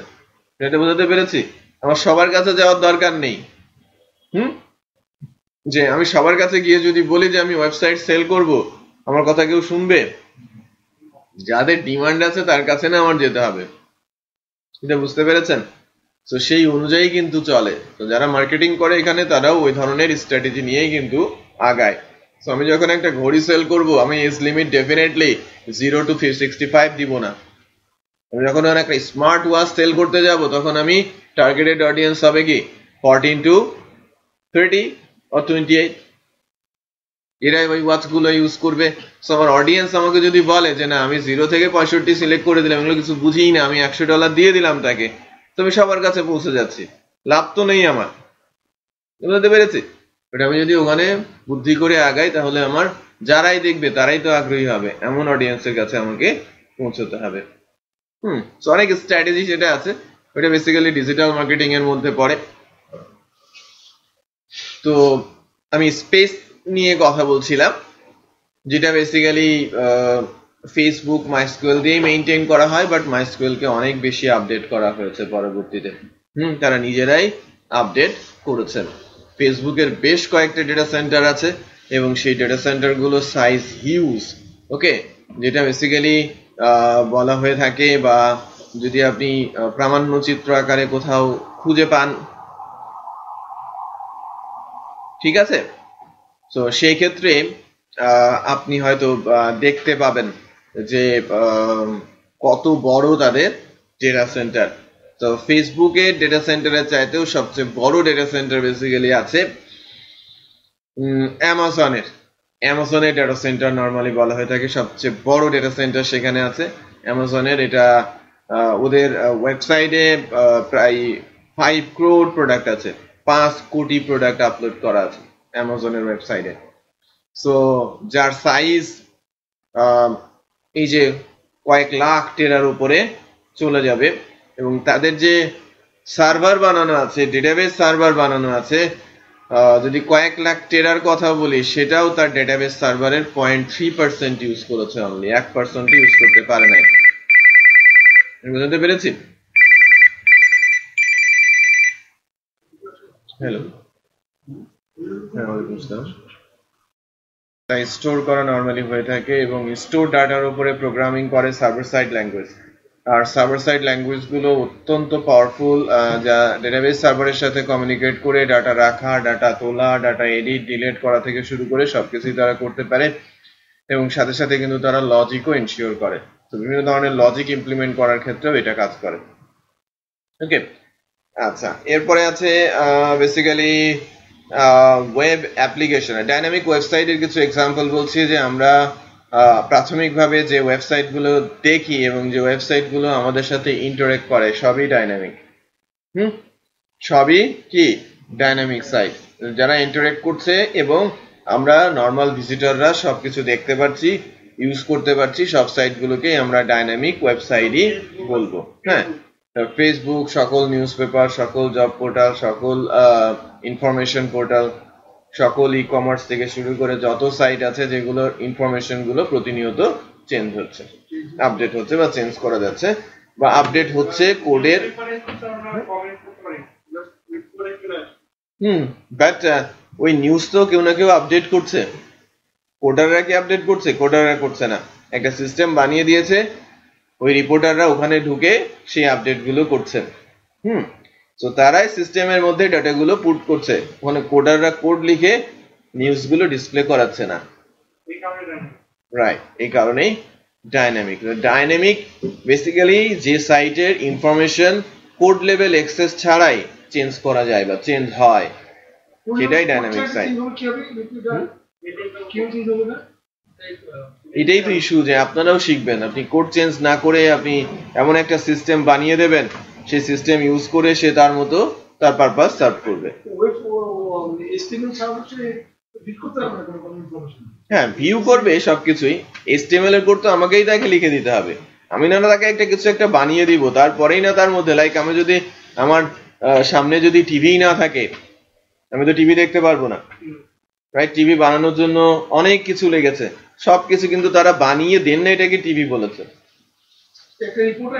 এটা বোঝাতে পেরেছি? আমার সবার কাছে যাওয়ার দরকার নেই। যে আমি সবার কাছে গিয়ে যদি বলি যে আমি ওয়েবসাইট সেল করব, আমার কথা কেউ শুনবে? যাদের ডিমান্ড আছে তার কাছে না আমার যেতে হবে। এটা বুঝতে পেরেছেন? তো সেই অনুযায়ী কিন্তু চলে। তো যারা মার্কেটিং করে এখানে তারাও ওই ধরনের স্ট্র্যাটেজি নিয়েই কিন্তু আগায়। তো আমি যখন একটা ঘড়ি সেল করব, আমি এজ লিমিট ডেফিনেটলি 0 to 65 দিব না। আমি যখন একটা স্মার্ট ওয়াচ সেল করতে যাব, তখন আমি টার্গেটেড অডিয়েন্স হবে কি 14 to 30 or 28, এরাই ওই ওয়াচ গুলো ইউজ করবে। সো আমার অডিয়েন্স আমাকে যদি বলে যে না আমি 0 থেকে 65 সিলেক্ট করে দিলাম, এগুলো কিছু বুঝিই না, আমি $100 দিয়ে দিলাম তাকে, তো আমি সবার কাছে পৌঁছে যাচ্ছি, লাভ তো নেই আমার। বুঝতে পেরেছি? বাট আমি যদি ওখানে বুদ্ধি করে আগাই, তাহলে আমার যারাই দেখবে তারাই তো আগ্রহী হবে, এমন অডিয়েন্সের কাছে আমাকে পৌঁছতে হবে। অনেক স্ট্র্যাটেজি সেটা আছে, ওটা বেসিক্যালি ডিজিটাল মার্কেটিং এর মধ্যে পড়ে। তো আমি স্পেস নিয়ে কথা বলছিলাম, যেটা বেসিক্যালি ফেসবুক মাইস্কুয়েল দিয়ে মেইনটেইন করা হয়, বাট মাইস্কুয়েল কে অনেক বেশি আপডেট করা হয়েছে পরবর্তীতে। তারা নিজেরাই আপডেট করেছেন। ফেসবুকের বেশ কয়েকটা ডেটা সেন্টার আছে এবং সেই ডেটা সেন্টার গুলো সাইজ হিউজ। ওকে, যেটা বেসিক্যালি বলা হয়ে থাকে, বা যদি আপনি প্রামাণ্যচিত্র আকারে কোথাও খুঁজে পান, ঠিক আছে, তো সেই ক্ষেত্রে আপনি হয়তো দেখতে পাবেন যে কত বড় তাদের ডেটা সেন্টার। তো ফেসবুকের ডেটা সেন্টারের চাইতেও সবচেয়ে বড় ডেটা সেন্টার বেসিক্যালি আছে অ্যামাজনের ডেটা সেন্টার নর্মালি বলা হয়ে থাকে, সবচেয়ে বড় ডেটা সেন্টার সেখানে আছে অ্যামাজনের। এটা ওদের ওয়েবসাইটে প্রায় 5 crore প্রোডাক্ট আছে, 5 কোটি প্রোডাক্ট আপলোড করা আছে অ্যামাজনের ওয়েবসাইটে। সো যার সাইজ এই যে কয়েক লাখ টেরার উপরে চলে যাবে, এবং তাদের যে সার্ভার বানানো আছে, ডেটাবেস সার্ভার বানানো আছে, যদি কয়েক লাখ টেরার কথা বলি, সেটাও তার ডেটাবেস সার্ভারের 0.3% ইউজ করেছে, অনলি 1% ইউজ করতে পারে নাই। বুঝতে পেরেছি? হ্যালো, হ্যাঁ, স্টোর করা নর্মালি হয়ে থাকে, এবং স্টোর ডাটার উপরে প্রোগ্রামিং করে সার্ভার সাইড ল্যাঙ্গুয়েজ। আর সার্ভার সাইড ল্যাঙ্গুয়েজ গুলো অত্যন্ত পাওয়ারফুল, যা ডেটাবেস সার্ভারের সাথে কমিউনিকেট করে ডাটা রাখা, ডাটা তোলা, ডাটা এডিট ডিলিট করা থেকে শুরু করে সবকিছুই তারা করতে পারে, এবং সাথে সাথে কিন্তু তারা লজিকও এনশিওর করে। তো বিভিন্ন ধরনের লজিক ইমপ্লিমেন্ট করার ক্ষেত্রেও এটা কাজ করে। ওকে, আচ্ছা, এরপরে আছে বেসিক্যালি ওয়েব অ্যাপ্লিকেশন। ডাইনামিক ওয়েবসাইটের কিছু এক্সাম্পল বলছি, যে আমরা প্রাথমিকভাবে যে ওয়েবসাইটগুলো দেখি এবং যে ওয়েবসাইটগুলো আমাদের সাথে ইন্টারেক্ট করে, সবই ডাইনামিক। সবই কি ডাইনামিক সাইট, যারা ইন্টারেক্ট করছে এবং আমরা নর্মাল ভিজিটররা সবকিছু দেখতে পাচ্ছি, ইউজ করতে পারছি, সব সাইটগুলোকে আমরা ডাইনামিক ওয়েবসাইটই বলবো। হ্যাঁ, ফেসবুক, সকল নিউজ পেপার, সকল জব পোর্টাল, সকল ইনফরমেশন পোর্টাল, সকল ই কমার্স থেকে শুরু করে যত সাইট আছে, যেগুলোর ইনফরমেশন গুলো প্রতিনিয়ত চেঞ্জ হচ্ছে, আপডেট হচ্ছে বা চেঞ্জ করা যাচ্ছে, বা আপডেট হচ্ছে কোডের। বাট ওই নিউজ তো কেউ না কেউ আপডেট করছে। কোডাররা কি আপডেট করছে? কোডাররা করছে না। একটা সিস্টেম বানিয়ে দিয়েছে, ওই রিপোর্টাররা ওখানে ঢুকে সেই আপডেট গুলো করছে। তো তারাই সিস্টেমের মধ্যে ডাটাগুলো পুট করছে, ওখানে কোডাররা কোড লিখে নিউজ গুলো ডিসপ্লে করাচ্ছে না। রাইট, এই কারণেই ডাইনামিক। ডাইনামিক বেসিক্যালি যে সাইটের ইনফরমেশন কোড লেভেল অ্যাক্সেস ছাড়াই চেঞ্জ করা যায় বা চেঞ্জ হয়, সেটাই ডাইনামিক সাইট। এটাই তো ইস্যু, যে আপনারাও শিখবেন, আপনি কোড চেঞ্জ না করে আপনি এমন একটা সিস্টেম বানিয়ে দেবেন, সেই সিস্টেম ইউজ করে সে তার মতো তার পারপাস সার্ভ করবে। হ্যাঁ, ভিউ করবে সবকিছুই। HTML এর কোড তো আমাকেই তাকে লিখে দিতে হবে, আমি না তাকে একটা কিছু একটা বানিয়ে দিব, তারপরেই না তার মধ্যে, লাইক আমি যদি আমার সামনে যদি টিভি না থাকে, আমি তো টিভি দেখতে পারবো না। রাইট? টিভি বানানোর জন্য অনেক কিছু লেগেছে, সবকিছু কিন্তু তারা বানিয়ে দেন না এটাকে টিভি বলেছে। একটা রিপোর্ট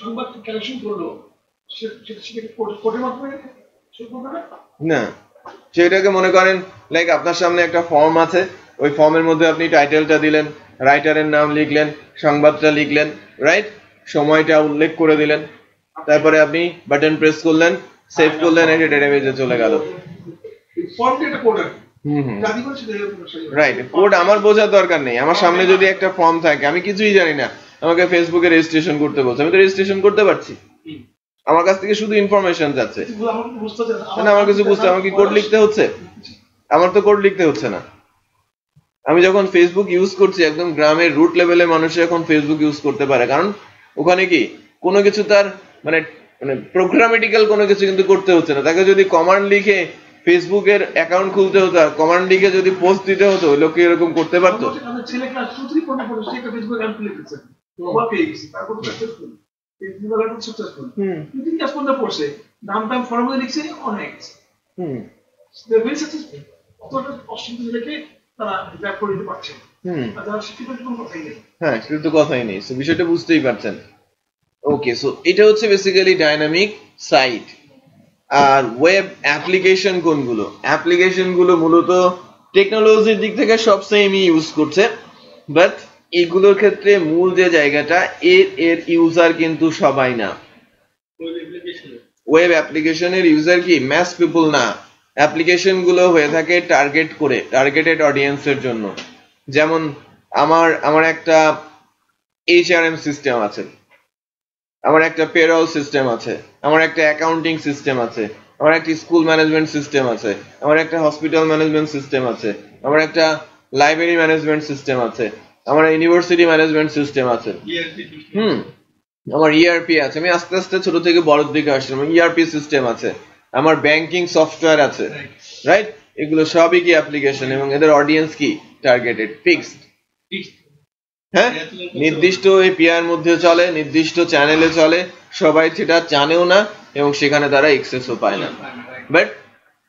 সংবাদ কালেকশন করলো, সেটাকে কোর্টের মাধ্যমে না, সেটাকে মনে করেন লাইক আপনার সামনে একটা ফর্ম আছে, ওই ফর্মের মধ্যে আপনি টাইটেলটা দিলেন, রাইটারের নাম লিখলেন, সংবাদটা লিখলেন, রাইট, সময়টা উল্লেখ করে দিলেন, তারপরে আপনি বাটন প্রেস করলেন, সেভ করলেন, এটা ডেটাবেজে চলে গেল। রাইট, কোড আমার বোঝার দরকার নেই। আমার সামনে যদি একটা ফর্ম থাকে, আমি কিছুই জানি না, আমাকে ফেসবুকে রেজিস্ট্রেশন করতে বলছে, আমি তো রেজিস্ট্রেশন করতে পারছি। আমার কাছ থেকে শুধু ইনফরমেশন যাচ্ছে, আমার কিছু বুঝতে, আমার কি কোড লিখতে হচ্ছে? আমার তো কোড লিখতে হচ্ছে না। আমি যখন ফেসবুক ইউজ করছি, একদম গ্রামের রুট লেভেলে মানুষ এখন ফেসবুক ইউজ করতে পারে, কারণ ওখানে কি কোনো কিছু তার মানে মানে প্রোগ্রামেটিক্যাল কোনো কিছু কিন্তু করতে হচ্ছে না। তাকে যদি কমান্ড লিখে ফেসবুকের অ্যাকাউন্ট খুলতে হতো, কমান্ড লিখে যদি পোস্ট দিতে হতো, ওই লোককে এরকম করতে পারতো? হ্যাঁ, সেটা তো কথাই নেই। বিষয়টা বুঝতেই পারছেন। ওকে, সো এটা হচ্ছে বেসিক্যালি ডাইনামিক সাইট। আর ওয়েব অ্যাপ্লিকেশন কোনগুলো? অ্যাপ্লিকেশন গুলো মূলত টেকনোলজির দিক থেকে সব সেমই ইউজ করছে, বাট এগুলোর ক্ষেত্রে মূল যে জায়গাটা, এর ইউজার কিন্তু সবাই না। ওয়েব অ্যাপ্লিকেশনের ইউজার কি ম্যাস পিপল না। অ্যাপ্লিকেশন গুলো হয়ে থাকে টার্গেট করে, টার্গেটেড অডিয়েন্সের জন্য। যেমন আমার একটা HRM সিস্টেম আছে, আমার একটা পেরোল সিস্টেম আছে, আমার একটা অ্যাকাউন্টিং সিস্টেম আছে, আমার একটা স্কুল ম্যানেজমেন্ট সিস্টেম আছে, আমার একটা হসপিটাল ম্যানেজমেন্ট সিস্টেম আছে, আমার একটা লাইব্রেরি ম্যানেজমেন্ট সিস্টেম আছে, আমার ইউনিভার্সিটি ম্যানেজমেন্ট সিস্টেম আছে, আমার ইআরপি আছে। আমি আস্তে আস্তে ছোট থেকে বড়র দিকে আসছি, আমার ইআরপি সিস্টেম আছে, আমার ব্যাংকিং সফটওয়্যার আছে, রাইট? এগুলো সবই কি অ্যাপ্লিকেশন, এবং এদের অডিয়েন্স কি টার্গেটেড, ফিক্সড। হ্যাঁ, নির্দিষ্ট এপিআইর মধ্যে চলে, নির্দিষ্ট চ্যানেলে চলে, সবাই সেটা জানেও না এবং সেখানে তারা অ্যাক্সেসও পায় না, বাট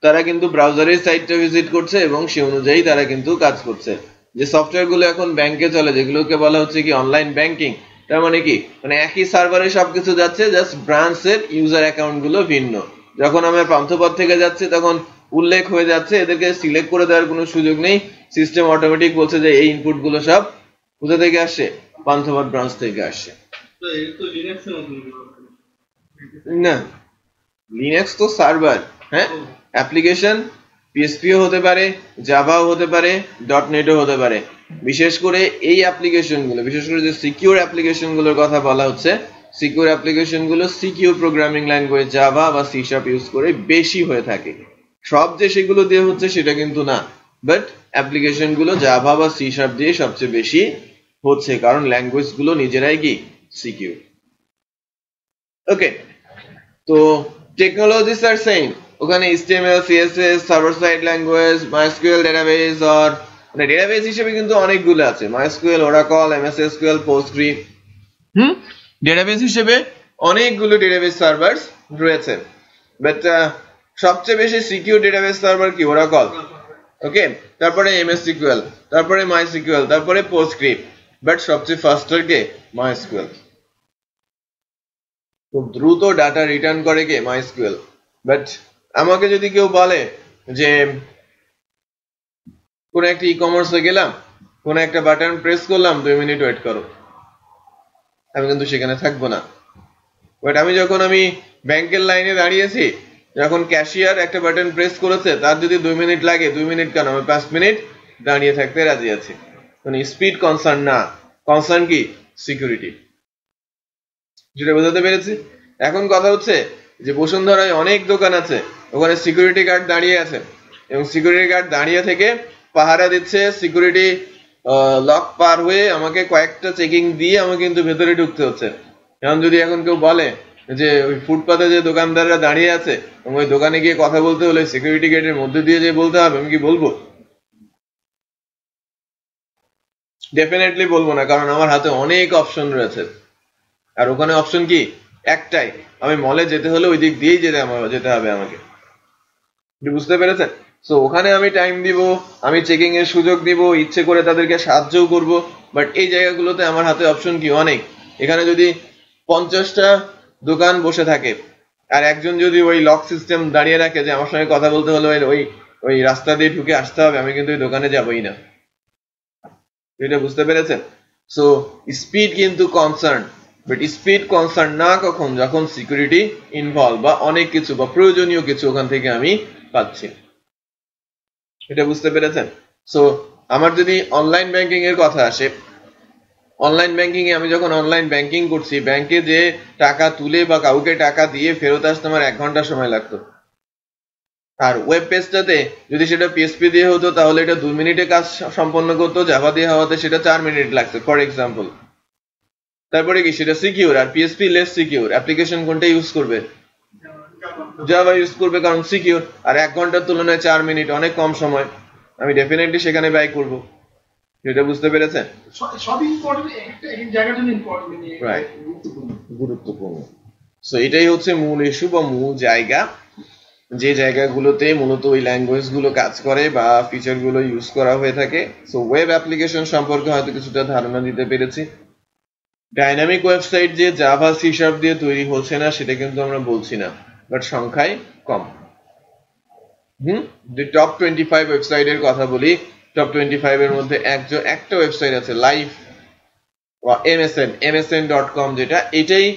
তারা কিন্তু ব্রাউজারের সাইটটা ভিজিট করছে এবং সে অনুযায়ী তারা কিন্তু কাজ করছে। যে সফটওয়্যার গুলো এখন ব্যাংকে চলে, যেগুলোকে বলা হচ্ছে কি অনলাইন ব্যাংকিং, তার মানে কি, মানে একই সার্ভারে সবকিছু যাচ্ছে, জাস্ট ব্রাঞ্চের ইউজার অ্যাকাউন্ট গুলো ভিন্ন। যখন আমার পান্থপথ থেকে যাচ্ছে তখন উল্লেখ হয়ে যাচ্ছে, এদেরকে সিলেক্ট করে দেওয়ার কোনো সুযোগ নেই, সিস্টেম অটোমেটিক বলছে যে এই ইনপুট গুলো সব কোথা থেকে আসছে, পান্থপথ ব্রাঞ্চ থেকে আসছে। না, লিনাক্স তো সার্ভার, হ্যাঁ, অ্যাপ্লিকেশন পিএসপিও হতে পারে, জাভাও হতে পারে, .NETও হতে পারে। বিশেষ করে এই অ্যাপ্লিকেশন গুলো, বিশেষ করে যে সিকিউর অ্যাপ্লিকেশন গুলোর কথা বলা হচ্ছে, সিকিউর অ্যাপ্লিকেশন গুলো সিকিউর প্রোগ্রামিং ল্যাঙ্গুয়েজ জাভা বা সি শার্প ইউজ করে বেশি হয়ে থাকে। সব যে সেগুলো দিয়ে হচ্ছে সেটা কিন্তু না, বাট অ্যাপ্লিকেশন গুলো জাভা বা সি শার্প দিয়ে সবচেয়ে বেশি হচ্ছে, কারণ ল্যাঙ্গুয়েজ গুলো নিজেরাই কি সিকিউর। ওকে, তো টেকনোলজিস আর সেম। ওখানে HTML, CSS, server side language, MySQL database, আর মানে ডেটাবেস হিসেবে কিন্তু অনেকগুলো আছে, MySQL, Oracle, MS SQL, Postgre। Database হিসেবে অনেকগুলো ডেটাবেস সার্ভার রয়েছে, বাট সবচেয়ে বেশি সিকিউর ডেটাবেস সার্ভার কি Oracle, ওকে, তারপরে MS SQL, তারপরে MySQL, তারপরে Postgre, বাট সবচেয়ে ফাস্টার কে MySQL। খুব দ্রুত ডাটা রিটার্ন করে কে MySQL। বাট আমাকে যদি কেউ বলে যে কোন একটা ই-কমার্সে গেলাম, কোন একটা বাটন প্রেস করলাম, 2 মিনিট ওয়েট করো, আমি কিন্তু সেখানে থাকবো না। বাট আমি ব্যাংকের লাইনে দাঁড়িয়েছি, যখন ক্যাশিয়ার একটা বাটন প্রেস করেছে, তার যদি 2 মিনিট লাগে, 2 মিনিট কেন, আমি 5 মিনিট দাঁড়িয়ে থাকতে রাজি আছি। মানে স্পিড কনসার্ন না, কনসার্ন কি সিকিউরিটি। যেটা বোঝাতে পেরেছি? এখন কথা হচ্ছে যে বসুন্ধরায় অনেক দোকান আছে, ওখানে সিকিউরিটি গার্ড দাঁড়িয়ে আছে এবং সিকিউরিটি গার্ড দাঁড়িয়ে থেকে পাহারা দিচ্ছে, সিকিউরিটি লক পার হয়ে আমাকে কয়েকটা চেকিং দিয়ে আমাকে কিন্তু ভেতরে ঢুকতে হচ্ছে। এখন যদি এখন কেউ বলে যে ওই ফুটপাতে যে দোকানদাররা দাঁড়িয়ে আছে এবং ওই দোকানে গিয়ে কথা বলতে হলে সিকিউরিটি গেটের মধ্যে দিয়ে যে বলতে হবে, আমি কি বলবো? ডেফিনেটলি বলবো না, কারণ আমার হাতে অনেক অপশন রয়েছে, আর ওখানে অপশন কি একটাই, আমি মলে যেতে হলে ওই দিক দিয়েই যেতে হবে আমাকে। বুঝতে পেরেছেন? সো ওখানে আমি টাইম দিব, আমি চেকিং এর সুযোগ দিব, ইচ্ছে করে তাদেরকে সাহায্যও করব, বাট এই জায়গাগুলোতে আমার হাতে অপশন কি অনেক। এখানে যদি 50টা দোকান বসে থাকে আর একজন যদি ওই লক সিস্টেম দাঁড়িয়ে রাখে যে আমার সঙ্গে কথা বলতে হলে ওই ওই রাস্তা দিয়ে ঢুকে আসতে হবে, আমি কিন্তু ওই দোকানে যাবই না। এটা বুঝতে পেরেছেন? সো স্পিড কিন্তু কনসার্ন, বাট স্পিড কনসার্ন না কখন, যখন সিকিউরিটি ইনভলভ বা অনেক কিছু বা প্রয়োজনীয় কিছু ওখান থেকে আমি পাচ্ছি। এটা বুঝতে পেরেছেন? সো আমার যদি অনলাইন ব্যাংকিং এর কথা আসে, অনলাইন ব্যাংকিং এ আমি যখন অনলাইন ব্যাংকিং করছি, ব্যাংকে যে টাকা তুলে বা কাউকে টাকা দিয়ে ফেরত আসতে আমার 1 ঘন্টা সময় লাগতো। আর ওয়েব পেজটাতে যদি সেটা পিএসপি দিয়ে হতো তাহলে এটা 2 মিনিটে কাজ সম্পন্ন করতো, জাভা দিয়ে হওয়াতে সেটা 4 মিনিট লাগছে ফর এক্সাম্পল। তারপরে কি সেটা সিকিউর, আর পিএসপি লেস সিকিউর। অ্যাপ্লিকেশন কোনটা ইউজ করবে? জাভা ইউজ করবে, কারণ সিকিউর। আর 1 ঘন্টার তুলনায় 4 মিনিট অনেক কম সময়, আমি ডেফিনেটলি সেখানে ব্যয় করব। এটা বুঝতে পেরেছেন? সব ইম্পর্টেন্ট, একটা এক জায়গার জন্য ইম্পর্টেন্ট, রাইট, গুরুত্বপূর্ণ। সো এটাই হচ্ছে মূল ইস্যু বা মূল জায়গা, যে জায়গাগুলোতে মূলত ওই ল্যাঙ্গুয়েজ গুলো কাজ করে বা ফিচার গুলো ইউজ করা হয়ে থাকে। সো ওয়েব অ্যাপ্লিকেশন সম্পর্কে হয়তো কিছুটা ধারণা দিতে পেরেছি। ডাইনামিক ওয়েবসাইট যে জাভা সি শার্প দিয়ে তৈরি হচ্ছে না সেটা কিন্তু আমরা বলছি না, বাট সংখ্যায় কম। যে টপ 25 ওয়েবসাইটের কথা বলি, টপ 25 এর মধ্যে একটা ওয়েবসাইট আছে লাইভ বা msn.com, যেটা এটাই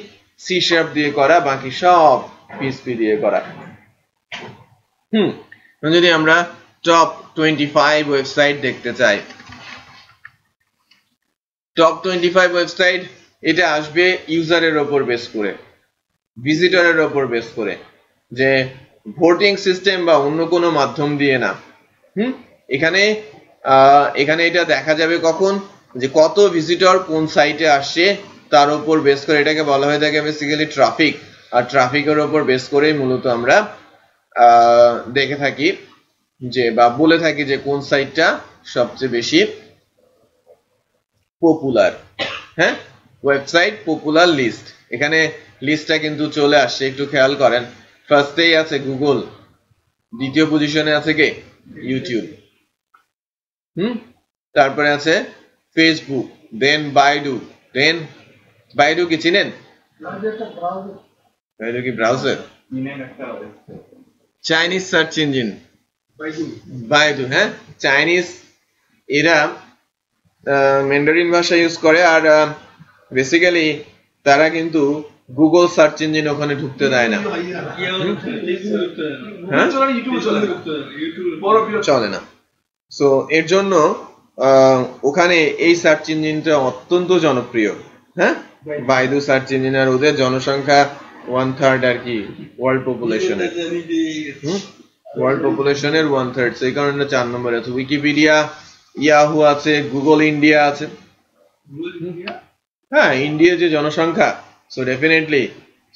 সি শার্প দিয়ে করা, বাকি সব পিএইচপি দিয়ে করা। যদি আমরা টপ 25 ওয়েবসাইট দেখতে চাই, টপ 25 ওয়েবসাইট এটা আসবে ইউজারের উপর বেস করে, ভিজিটরের উপর বেস করে, যে ভোটিং সিস্টেম বা অন্য কোনো মাধ্যম দিয়ে না। এখানে এটা দেখা যাবে কখন, যে কত ভিজিটর কোন সাইটে আসছে তার উপর বেস করে, এটাকে বলা হয়ে থাকে বেসিক্যালি ট্রাফিক। আর ট্রাফিকের উপর বেস করেই মূলত আমরা দেখে থাকি যে বা বলে থাকি যে কোন সাইটটা সবচেয়ে বেশি পপুলার। হ্যাঁ, ওয়েবসাইট পপুলার লিস্ট, এখানে লিস্টটা কিন্তু চলে আসছে, একটু খেয়াল করেন। ফার্স্টেই আছে গুগল, দ্বিতীয় পজিশনে আছে কে? ইউটিউব। তারপরে আছে ফেসবুক, দেন বাইডু কি চিনেন? বাইডু কি browser? Chinese search engine Baidu. হ্যাঁ, চাইনিজ, এরা ম্যান্ডারিন ভাষা ইউজ করে, আর বেসিক্যালি তারা কিন্তু গুগল সার্চ ইঞ্জিন ওখানে ঢুকতে দেয় না, চলে না। সো এর জন্য ওখানে এই সার্চ ইঞ্জিনটা অত্যন্ত জনপ্রিয়। হ্যাঁ, বাইডু সার্চ ইঞ্জিন, আর ওদের জনসংখ্যা 1/3 আর কি ওয়ার্ল্ড পপুলেশনের। ওয়ার্ল্ড পপুলেশনের 1/3, সেই কারণে 4 নম্বরে আছে। উইকিপিডিয়া, ইয়াহু আছে, গুগল ইন্ডিয়া আছে। হ্যাঁ, ইন্ডিয়া যে জনসংখ্যা, সো ডেফিনেটলি,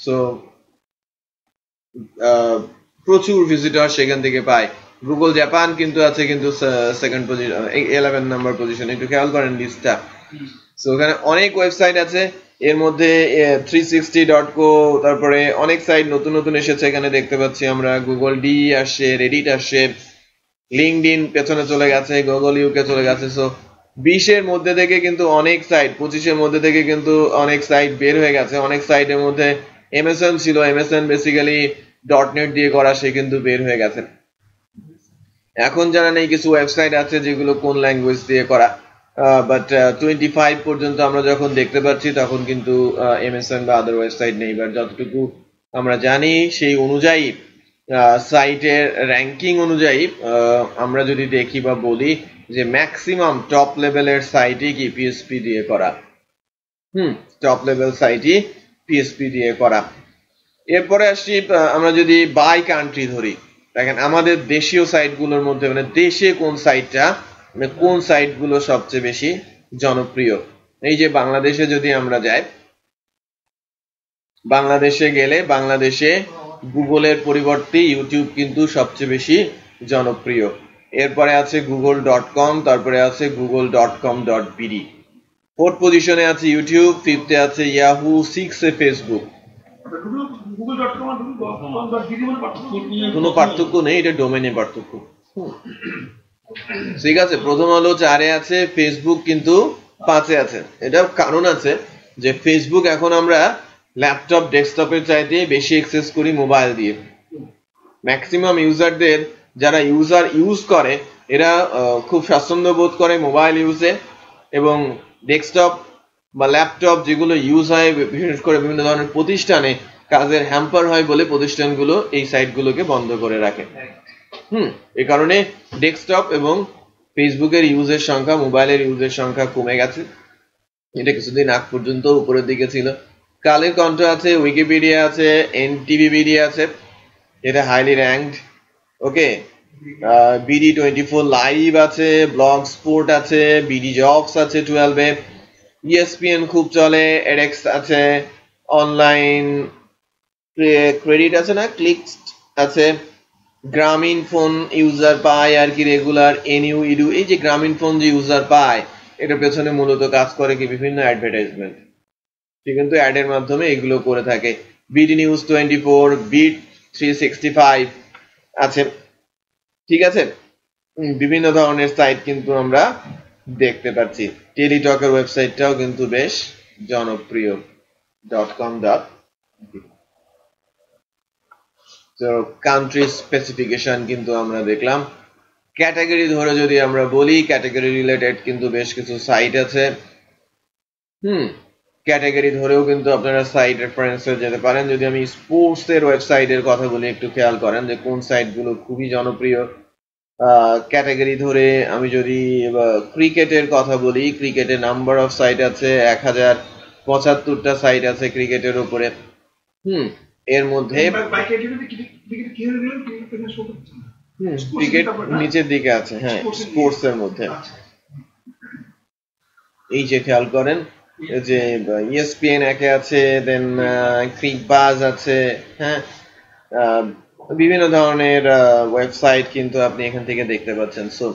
সো প্রচুর ভিজিটর সেখান থেকে পায়। গুগল জাপান কিন্তু আছে, কিন্তু সেকেন্ড পজিশন, 11 নাম্বার পজিশন। একটু খেয়াল করেন লিস্টটা। সো ওখানে অনেক ওয়েবসাইট আছে, এর মধ্যে 360.co, তারপরে অনেক সাইট নতুন নতুন এসেছে এখানে দেখতে পাচ্ছি আমরা। গুগল ডি আসছে, রেডিট আসছে, লিঙ্কডইন পেছনে চলে গেছে, গুগল ইউকে চলে গেছে। সো 20-এর মধ্যে থেকে কিন্তু অনেক সাইট, 25-এর মধ্যে থেকে কিন্তু অনেক সাইট বের হয়ে গেছে। অনেক সাইটের মধ্যে এমএসএন ছিল, এমএসএন বেসিক্যালি .net দিয়ে করা, সে কিন্তু বের হয়ে গেছে। এখন জানা নেই কিছু ওয়েবসাইট আছে যেগুলো কোন ল্যাঙ্গুয়েজ দিয়ে করা, বাট 25 পর্যন্ত আমরা যখন দেখতে পাচ্ছি তখন কিন্তু এমএসএন বা আদার ওয়েবসাইট নেই। বাট যতটুকু আমরা জানি সেই অনুযায়ী সাইটের র্যাঙ্কিং অনুযায়ী আমরা যদি দেখি বা বলি যে ম্যাক্সিমাম টপ লেভেলের সাইটই কি পিএসপি দিয়ে করা। টপ লেভেল সাইটই পিএসপি দিয়ে করা। এরপরে আসছি, আমরা যদি বাই কান্ট্রি ধরি, দেখেন আমাদের দেশীয় সাইটগুলোর মধ্যে মানে দেশে কোন সাইটটা, মানে কোন সাইটগুলো সবচেয়ে বেশি জনপ্রিয়। এই যে বাংলাদেশে যদি আমরা যাই, বাংলাদেশে গেলে বাংলাদেশে গুগলের পরিবর্তে ইউটিউব কিন্তু সবচেয়ে বেশি জনপ্রিয়। এরপরে আছে google.com, তারপরে আছে google.com.bd। 4th পজিশনে আছে ইউটিউব, 5th-এ আছে ইয়াহু, 6th-এ ফেসবুক। কোনো পার্থক্য নেই, এটা ডোমেনে পার্থক্য। ঠিক আছে, প্রথম হলো 4-এ আছে, ফেসবুক কিন্তু 5-এ আছে। এটা কারণ আছে যে ফেসবুক এখন আমরা ল্যাপটপ ডেস্কটপের চাইতে বেশি অ্যাক্সেস করি মোবাইল দিয়ে। ম্যাক্সিমাম ইউজারদের যারা ইউজ করে এরা খুব স্বাচ্ছন্দ্য বোধ করে মোবাইল ইউজে, এবং ডেস্কটপ বা ল্যাপটপ যেগুলো ইউজ হয় বিশেষ করে বিভিন্ন ধরনের প্রতিষ্ঠানে কাজের হ্যাম্পার হয় বলে প্রতিষ্ঠানগুলো এই সাইটগুলোকে বন্ধ করে রাখে। এই কারণে ডেস্কটপ এবং ফেসবুকের ইউজের সংখ্যা, মোবাইলের ইউজের সংখ্যা কমে গেছে। এটা কিছুদিন আগ পর্যন্ত উপরের দিকে ছিল। কালের কণ্ঠ আছে, উইকিপিডিয়া আছে, এনটিভিপিডিয়া আছে, এটা হাইলি র্যাঙ্কড। ওকে, BD24 লাইভ আছে, ব্লগ স্পোর্ট আছে, BD জবস আছে 12-এ, ESPN খুব চলে, এডেক্স আছে, অনলাইন ক্রেডিট আছে না, ক্লিকস আছে, গ্রামীণ ফোন ইউজার পায় আর কি রেগুলার, এনইউ ইডু, এই যে গ্রামীণ ফোন যে ইউজার পায় এটার পেছনে মূলত কাজ করে কি বিভিন্ন অ্যাডভার্টাইজমেন্ট, সে কিন্তু অ্যাডের মাধ্যমে এগুলো করে থাকে। বিডি নিউজ 24, বিট 365 আছে, ঠিক আছে। বিভিন্ন ধরনের সাইট কিন্তু আমরা দেখতে পাচ্ছি। টেলিটকের ওয়েবসাইটটাও কিন্তু বেশ জনপ্রিয় .com. তো কান্ট্রি স্পেসিফিকেশন কিন্তু আমরা দেখলাম। ক্যাটাগরি ধরে যদি আমরা বলি, ক্যাটাগরি রিলেটেড কিন্তু বেশ কিছু সাইট আছে। ক্যাটাগরি ধরেও কিন্তু আপনারা সাইট রেফারেন্সে যেতে পারেন। যদি আমি স্পোর্টস এর ওয়েবসাইটের কথা বলি, একটু খেয়াল করেন যে কোন সাইটগুলো খুবই জনপ্রিয়। ক্যাটাগরি ধরে আমি যদি ক্রিকেটের কথা বলি, ক্রিকেটের নাম্বার অফ সাইট আছে 1075টা সাইট আছে ক্রিকেটের উপরে। এর মধ্যে ক্রিকেট নিচের দিকে আছে, হ্যাঁ, স্পোর্টস এর মধ্যে। এই যে খেয়াল করেন যে ESPN একে আছে, দেন ক্রিকবাজ আছে, হ্যাঁ, বিভিন্ন ধরনের ওয়েবসাইট কিন্তু আপনি এখান থেকে দেখতে পাচ্ছেন। সো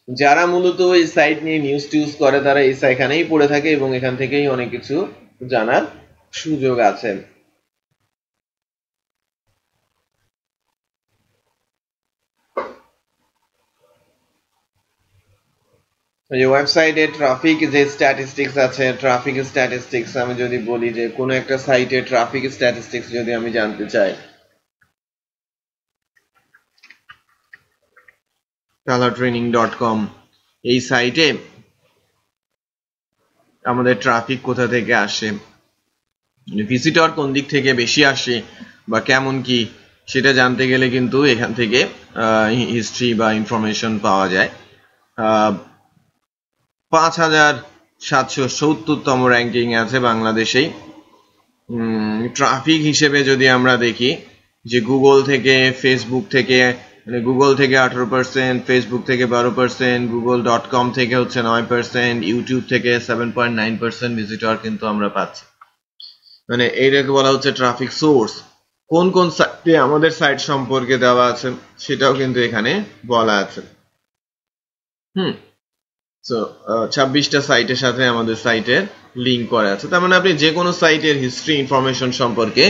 যারা মূলত এই সাইট নিয়ে নিউজ টিউজ করে তারা এই এখানেই পড়ে থাকে এবং এখান থেকেই অনেক কিছু জানার সুযোগ আছে। ওয়েবসাইটে ট্রাফিক যে স্ট্যাটিস্টিক্স আছে, ট্রাফিক স্ট্যাটিস্টিক্স আমি যদি বলি যে কোনো একটা সাইটে ট্রাফিক স্ট্যাটিস্টিক্স যদি আমি জানতে চাই, colortraining.com এই সাইটে আমাদের ট্রাফিক কোথা থেকে আসে, ভিজিটর কোন দিক থেকে বেশি আসে বা কেমন কি সেটা জানতে গেলে কিন্তু এখান থেকে হিস্ট্রি বা ইনফরমেশন পাওয়া যায়। 5770তম র্যাঙ্কিং আছে বাংলাদেশেই। ট্রাফিক হিসেবে যদি আমরা দেখি যে গুগল থেকে, ফেসবুক থেকে, মানে গুগল থেকে 18%, ফেসবুক থেকে 12%, google.com থেকে হচ্ছে 9%, ইউটিউব থেকে 7.9% ভিজিটর কিন্তু আমরা পাচ্ছি। মানে এইটাকে বলা হচ্ছে ট্রাফিক সোর্স। কোন কোন সাইটে আমাদের সাইট সম্পর্কে দেওয়া আছে সেটাও কিন্তু এখানে বলা আছে। সো 26টা সাইটের সাথে আমাদের সাইটের লিঙ্ক করা আছে। তার মানে আপনি যে কোনো সাইটের হিস্ট্রি ইনফরমেশন সম্পর্কে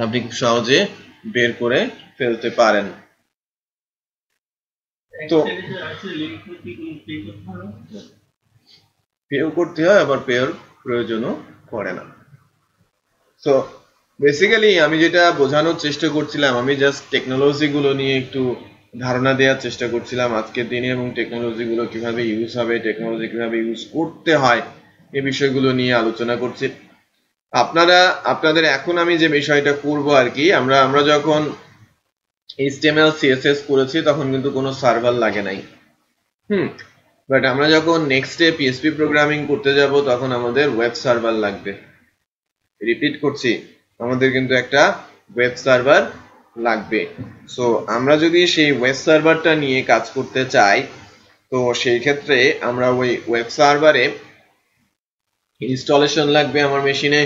আপনি খুব সহজে বের করে ফেলতে পারেন। তো পেও করতে হয়, আবার পেওর প্রয়োজনও পড়ে না। সো বেসিক্যালি আমি যেটা বোঝানোর চেষ্টা করছিলাম, আমি জাস্ট টেকনোলজি গুলো নিয়ে একটু ধারণা দেওয়ার চেষ্টা করছিলাম আজকের দিনে, এবং টেকনোলজি গুলো কিভাবে ইউজ হবে, টেকনোলজি কিভাবে ইউজ করতে হয় এই বিষয়গুলো নিয়ে আলোচনা করছি। আপনাদের এখন আমি যে বিষয়টা করব আর কি, আমরা যখন HTML CSS করেছি তখন কিন্তু কোনো সার্ভার লাগে নাই। বাট আমরা যখন নেক্সটে PHP প্রোগ্রামিং করতে যাব তখন আমাদের ওয়েব সার্ভার লাগবে। রিপিট করছি, আমাদের কিন্তু একটা ওয়েব সার্ভার লাগবে। সো আমরা যদি সেই ওয়েব সার্ভারটা নিয়ে কাজ করতে চাই, তো সেই ক্ষেত্রে আমরা ওই ওয়েব সার্ভারে ইনস্টলেশন লাগবে আমার মেশিনে।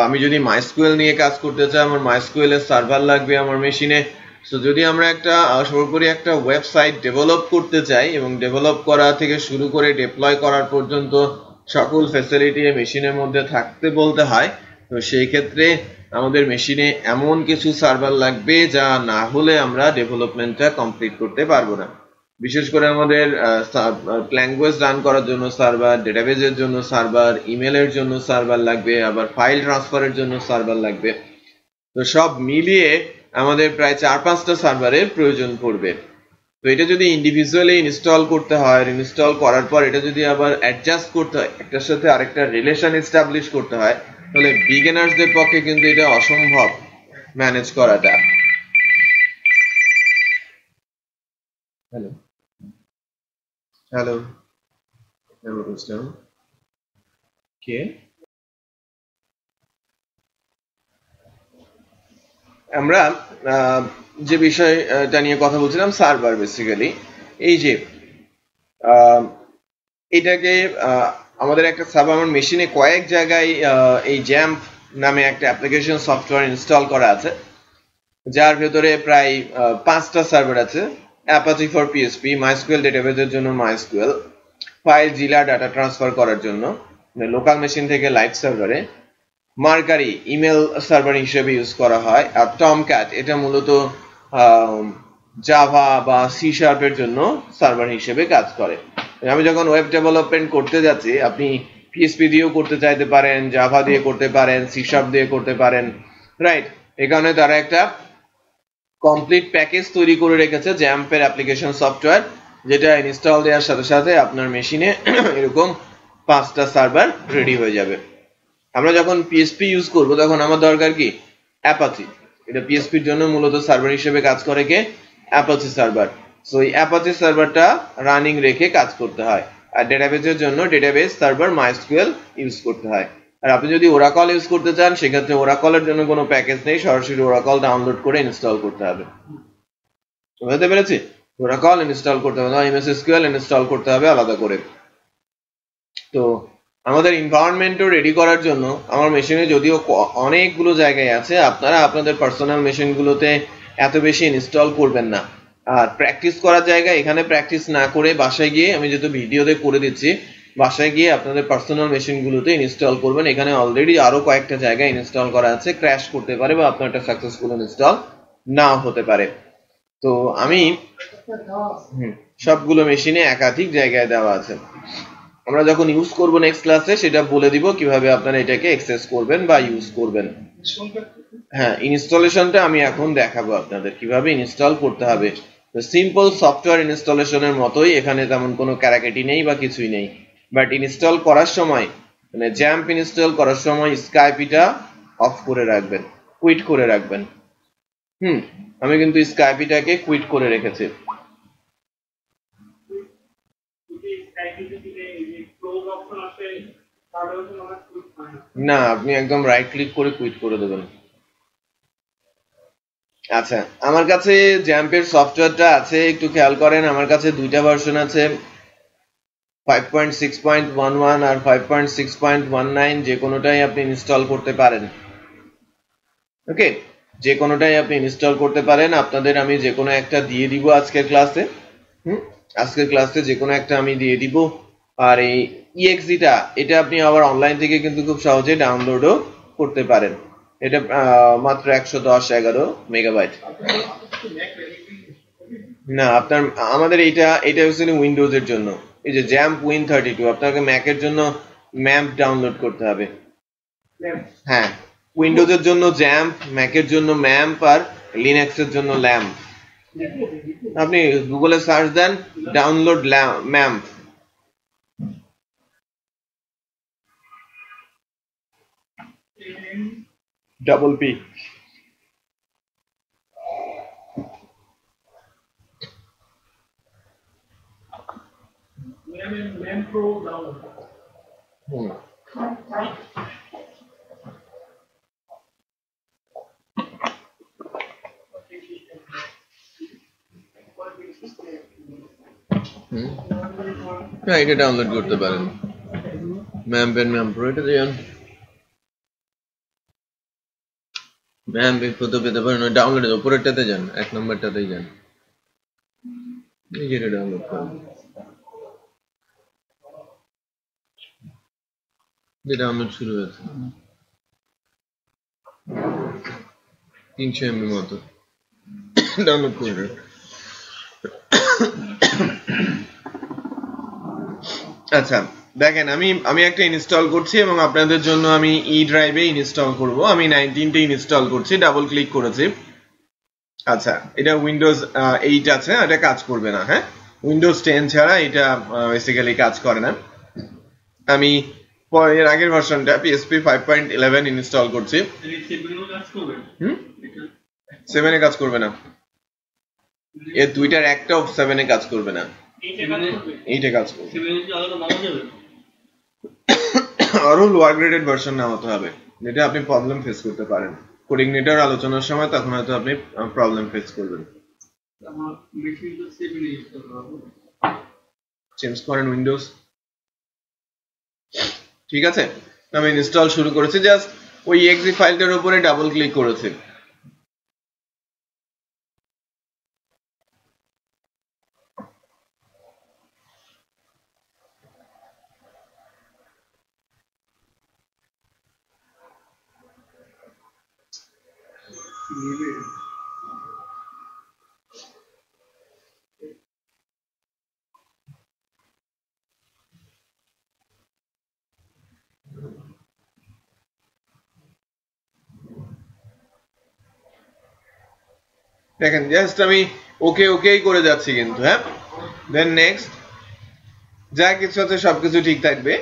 আমি যদি MySQL নিয়ে কাজ করতে চাই, আমার MySQL এর সার্ভার লাগবে আমার মেশিনে। সো যদি আমরা সর্বোপরি একটা ওয়েবসাইট ডেভেলপ করতে চাই, এবং ডেভেলপ করা থেকে শুরু করে ডিপ্লয় করার পর্যন্ত সকল ফ্যাসিলিটি মেশিনের মধ্যে থাকতে বলতে হয়, তো সেই ক্ষেত্রে আমাদের মেশিনে এমন কিছু সার্ভার লাগবে যা না হলে আমরা ডেভেলপমেন্টটা কমপ্লিট করতে পারবো না। বিশেষ করে আমাদের ল্যাঙ্গুয়েজ রান করার জন্য সার্ভার, ডেটাবেজের জন্য সার্ভার, ইমেলের জন্য সার্ভার লাগবে, আবার ফাইল ট্রান্সফারের জন্য সার্ভার লাগবে। তো সব মিলিয়ে আমাদের প্রায় 4-5টা সার্ভারের প্রয়োজন পড়বে। তো এটা যদি ইন্ডিভিজুয়ালি ইনস্টল করতে হয়, ইনস্টল করার পর এটা যদি আবার অ্যাডজাস্ট করতে হয়, একটার সাথে আরেকটা রিলেশন এস্টাবলিশ করতে হয়, তাহলে বিগিনার্সদের পক্ষে কিন্তু এটা অসম্ভব ম্যানেজ করাটা। হ্যালো হ্যালো হ্যালো বুঝলাম কে আমরা যে বিষয়টা নিয়ে কথা বলছিলাম সার্ভার বেসিক্যালি এই যে এটাকে আমাদের একটা সার্ভার, আমার মেশিনে কয়েক জায়গায় এই জ্যাম্প নামে একটা অ্যাপ্লিকেশন সফটওয়্যার ইনস্টল করা আছে, যার ভেতরে প্রায় 5টা সার্ভার আছে। অ্যাপাচি ফর পিএসপি, মাইস্কুয়েল ডেটাবেজের জন্য মাইস্কুয়েল, ফাইল জিলা ডাটা ট্রান্সফার করার জন্য লোকাল মেশিন থেকে লাইভ সার্ভারে, মার্কারি ইমেল সার্ভার হিসেবে ইউজ করা হয়, আর টমক্যাট এটা মূলত জাভা বা সি শার্পের জন্য সার্ভার হিসেবে কাজ করে। আমি যখন ওয়েব ডেভেলপমেন্ট করতে যাচ্ছি, আপনি পিএসপি দিয়েও করতে চাইতে পারেন, জাভা দিয়ে করতে পারেন, সি শার্প দিয়ে করতে পারেন, রাইট? এই কারণে তারা একটা কমপ্লিট প্যাকেজ তৈরি করে রেখেছে জ্যাম্পের অ্যাপ্লিকেশন সফটওয়্যার, যেটা ইনস্টল দেওয়ার সাথে সাথে আপনার মেশিনে এরকম 5টা সার্ভার রেডি হয়ে যাবে। আমরা যখন পিএসপি ইউজ করব তখন আমার দরকার কি অ্যাপাচি। এটা পিএসপির জন্য মূলত সার্ভার হিসেবে কাজ করে কে অ্যাপাচি সার্ভার। সো এই অ্যাপাচি সার্ভারটা রানিং রেখে কাজ করতে হয়। আর ডেটাবেজের জন্য ডেটাবেজ সার্ভার মাইস্কুয়েল ইউজ করতে হয়। আর আপনি যদি ওরাকল ইউজ করতে চান সেক্ষেত্রে ওরাকলের জন্য কোনো প্যাকেজ নেই, সরাসরি ওরাকল ডাউনলোড করে ইনস্টল করতে হবে। বুঝতে পেরেছি? ওরাকল ইনস্টল করতে হবে না, এমএস এসকিউএল ইনস্টল করতে হবে আলাদা করে। তো আমাদের এনভায়রনমেন্টও রেডি করার জন্য আমার মেশিনে যদিও অনেকগুলো জায়গায় আছে, আপনারা আপনাদের পার্সোনাল মেশিনগুলোতে এত বেশি ইনস্টল করবেন না। আর প্র্যাকটিস করার জায়গায় এখানে প্র্যাকটিস না করে বাসায় গিয়ে, আমি যেহেতু ভিডিওতে করে দিচ্ছি, বাসায় গিয়ে আপনাদের পার্সোনাল মেশিনগুলোতে ইনস্টল করবেন। এখানে অলরেডি আরো কয়েকটা জায়গায় ইনস্টল করা আছে, ক্র্যাশ করতে পারে বা আপনারটা সাকসেসফুল ইনস্টল নাও হতে পারে। তো আমি সবগুলো মেশিনে একাধিক জায়গায় দেওয়া আছে। আমরা যখন ইউজ করব নেক্সট ক্লাসে সেটা বলে দিব কিভাবে আপনারা এটাকে অ্যাক্সেস করবেন বা ইউজ করবেন। হ্যাঁ, ইনস্টলেশনটা আমি এখন দেখাবো আপনাদের কিভাবে ইনস্টল করতে হবে। সিম্পল সফটওয়্যার ইনস্টলেশনের মতোই, এখানে তেমন কোনো ক্যারাকেটি নেই বা কিছুই নেই। বাট ইনস্টল করার সময়, মানে জ্যাম্প ইনস্টল করার সময় স্কাইপিটা অফ করে রাখবেন, কুইট করে রাখবেন। আমি কিন্তু স্কাইপিটাকে কুইট করে রেখেছি। না, আপনি একদম রাইট ক্লিক করে কুইট করে দেবেন। আচ্ছা, আমার কাছে জ্যাম্পের সফটওয়্যারটা আছে, একটু খেয়াল করেন। আমার কাছে 2টা ভার্সন আছে, 5.6.11 আর 5.6.19। যে কোনোটাই আপনি ইনস্টল করতে পারেন। ওকে, যে কোনোটাই আপনি ইনস্টল করতে পারেন। আপনাদের আমি যে কোনো একটা দিয়ে দিব আজকের ক্লাসে। আজকের ক্লাসে যে কোনো একটা আমি দিয়ে দিব। আর এই ইএক্সিটা এটা আপনি আবার অনলাইন থেকে কিন্তু খুব সহজে ডাউনলোডও করতে পারেন। এটা মাত্র 110-11 মেগাবাইট। না, আমাদের এটা হচ্ছে উইন্ডোজ এর জন্য। এই যে জ্যাম্প Win32, আপনাকে ম্যাকের জন্য ম্যাম্প ডাউনলোড করতে হবে। হ্যাঁ, উইন্ডোজের জন্য জ্যাম্প, ম্যাকের জন্য ম্যাম্প, আর লিনাক্সের জন্য ল্যাম্প। আপনি গুগলে সার্চ দেন ডাউনলোড ম্যাম্প। Double P. হ্যাঁ, এটা ডাউনলোড করতে পারেন। ম্যাম্প এন্ড ম্যাম্প প্রো, এটা দেন ম্যাম্প ইনফো পেতে পারেন। ডাউনলোডের উপরেরটাতে যান, 1 নম্বরটাতেই যান, এই যেটা ডাউনলোড করেন। ডাউনলোড শুরু হয়েছে। 300 MB মতো ডাউনলোড করবে। আচ্ছা দেখেন আমি একটা ইনস্টল করছি এবং আপনাদের জন্য আমি ই ড্রাইভে ইনস্টল করব। আমি 19টা ইনস্টল করছি, ডাবল ক্লিক করেছি। আচ্ছা এটা উইন্ডোজ 8 আছে, এটা কাজ করবে না। হ্যাঁ, উইন্ডোজ 10 ছাড়া এটা বেসিক্যালি কাজ করে না। আমি এর আগের ভার্সনটা পিএসপি 5.11 ইনস্টল করছি। 7 এ কাজ করবে না, এর দুইটার একটাও 7 এ কাজ করবে না, 8 এ কাজ করবে। আরো লোয়ার গ্রেডেড ভার্সন নামাতে হবে, যেটা আপনি প্রবলেম ফেস করতে পারেন কোঅর্ডিনেটর আলোচনার সময়, তখন হয়তো আপনি প্রবলেম ফেস করবেন। চেঞ্জ করেন উইন্ডোজ। ঠিক আছে, আমি ইনস্টল শুরু করেছি, জাস্ট ওই exe ফাইলটার উপরে ডাবল ক্লিক করেছি। দেখেন জাস্ট আমি ওকে ওকেই করে যাচ্ছি কিন্তু। হ্যাঁ, দেন নেক্সট, যা কিছু আছে সবকিছু ঠিক থাকবে।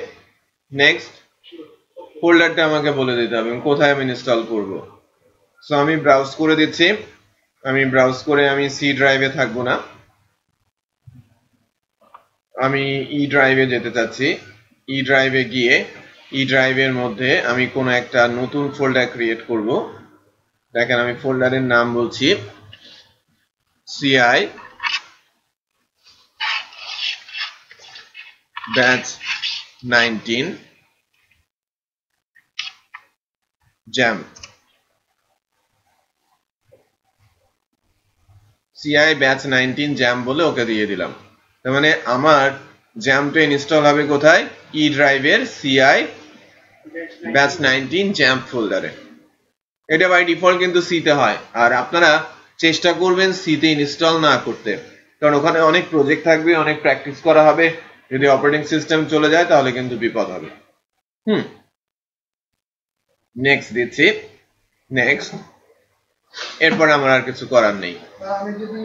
নেক্সট ফোল্ডারটা আমাকে বলে দিতে হবে কোথায় আমি ইনস্টল করব। সো আমি ব্রাউজ করে দিচ্ছি। আমি ব্রাউজ করে আমি সি ড্রাইভে থাকবো না, আমি ই ড্রাইভে যেতে চাচ্ছি। ই ড্রাইভে গিয়ে ই ড্রাইভের মধ্যে আমি কোনো একটা নতুন ফোল্ডার ক্রিয়েট করব। দেখেন আমি ফোল্ডারের নাম বলছি CI batch 19 jam। CI batch 19 jam বলে ওকে দিয়ে দিলাম। তার মানে আমার জ্যামটা ইনস্টল হবে কোথায়? ই ড্রাইভের CI batch 19 jam ফোল্ডারে। এটা বাই ডিফল্ট কিন্তু সি তে হয়, আর আপনারা চেষ্টা করবেন সি তে ইনস্টল না করতে, কারণ ওখানে অনেক প্রজেক্ট থাকবে, অনেক প্র্যাকটিস করা হবে। যদি অপারেটিং সিস্টেম চলে যায় তাহলে কিন্তু বিপদ হবে। নেক্সট দিচ্ছি, নেক্সট। এরপর আমার আর কিছু করার নেই। আমি যদি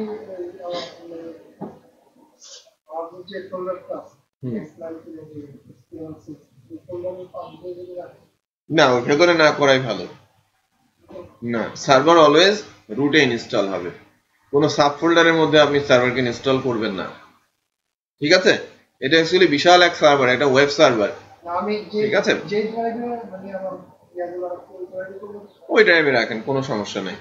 না, ওর ভেতরে না করাই ভালো। না, সার্ভার অলওয়েজ রুটে ইনস্টল হবে, কোনো সাব ফোল্ডারের মধ্যে আপনি সার্ভারকে ইনস্টল করবেন না। ঠিক আছে, এটা অ্যাকচুয়ালি বিশাল এক সার্ভার, এটা ওয়েব সার্ভার। ঠিক আছে, ওই ড্রাইভে রাখেন, কোনো সমস্যা নেই।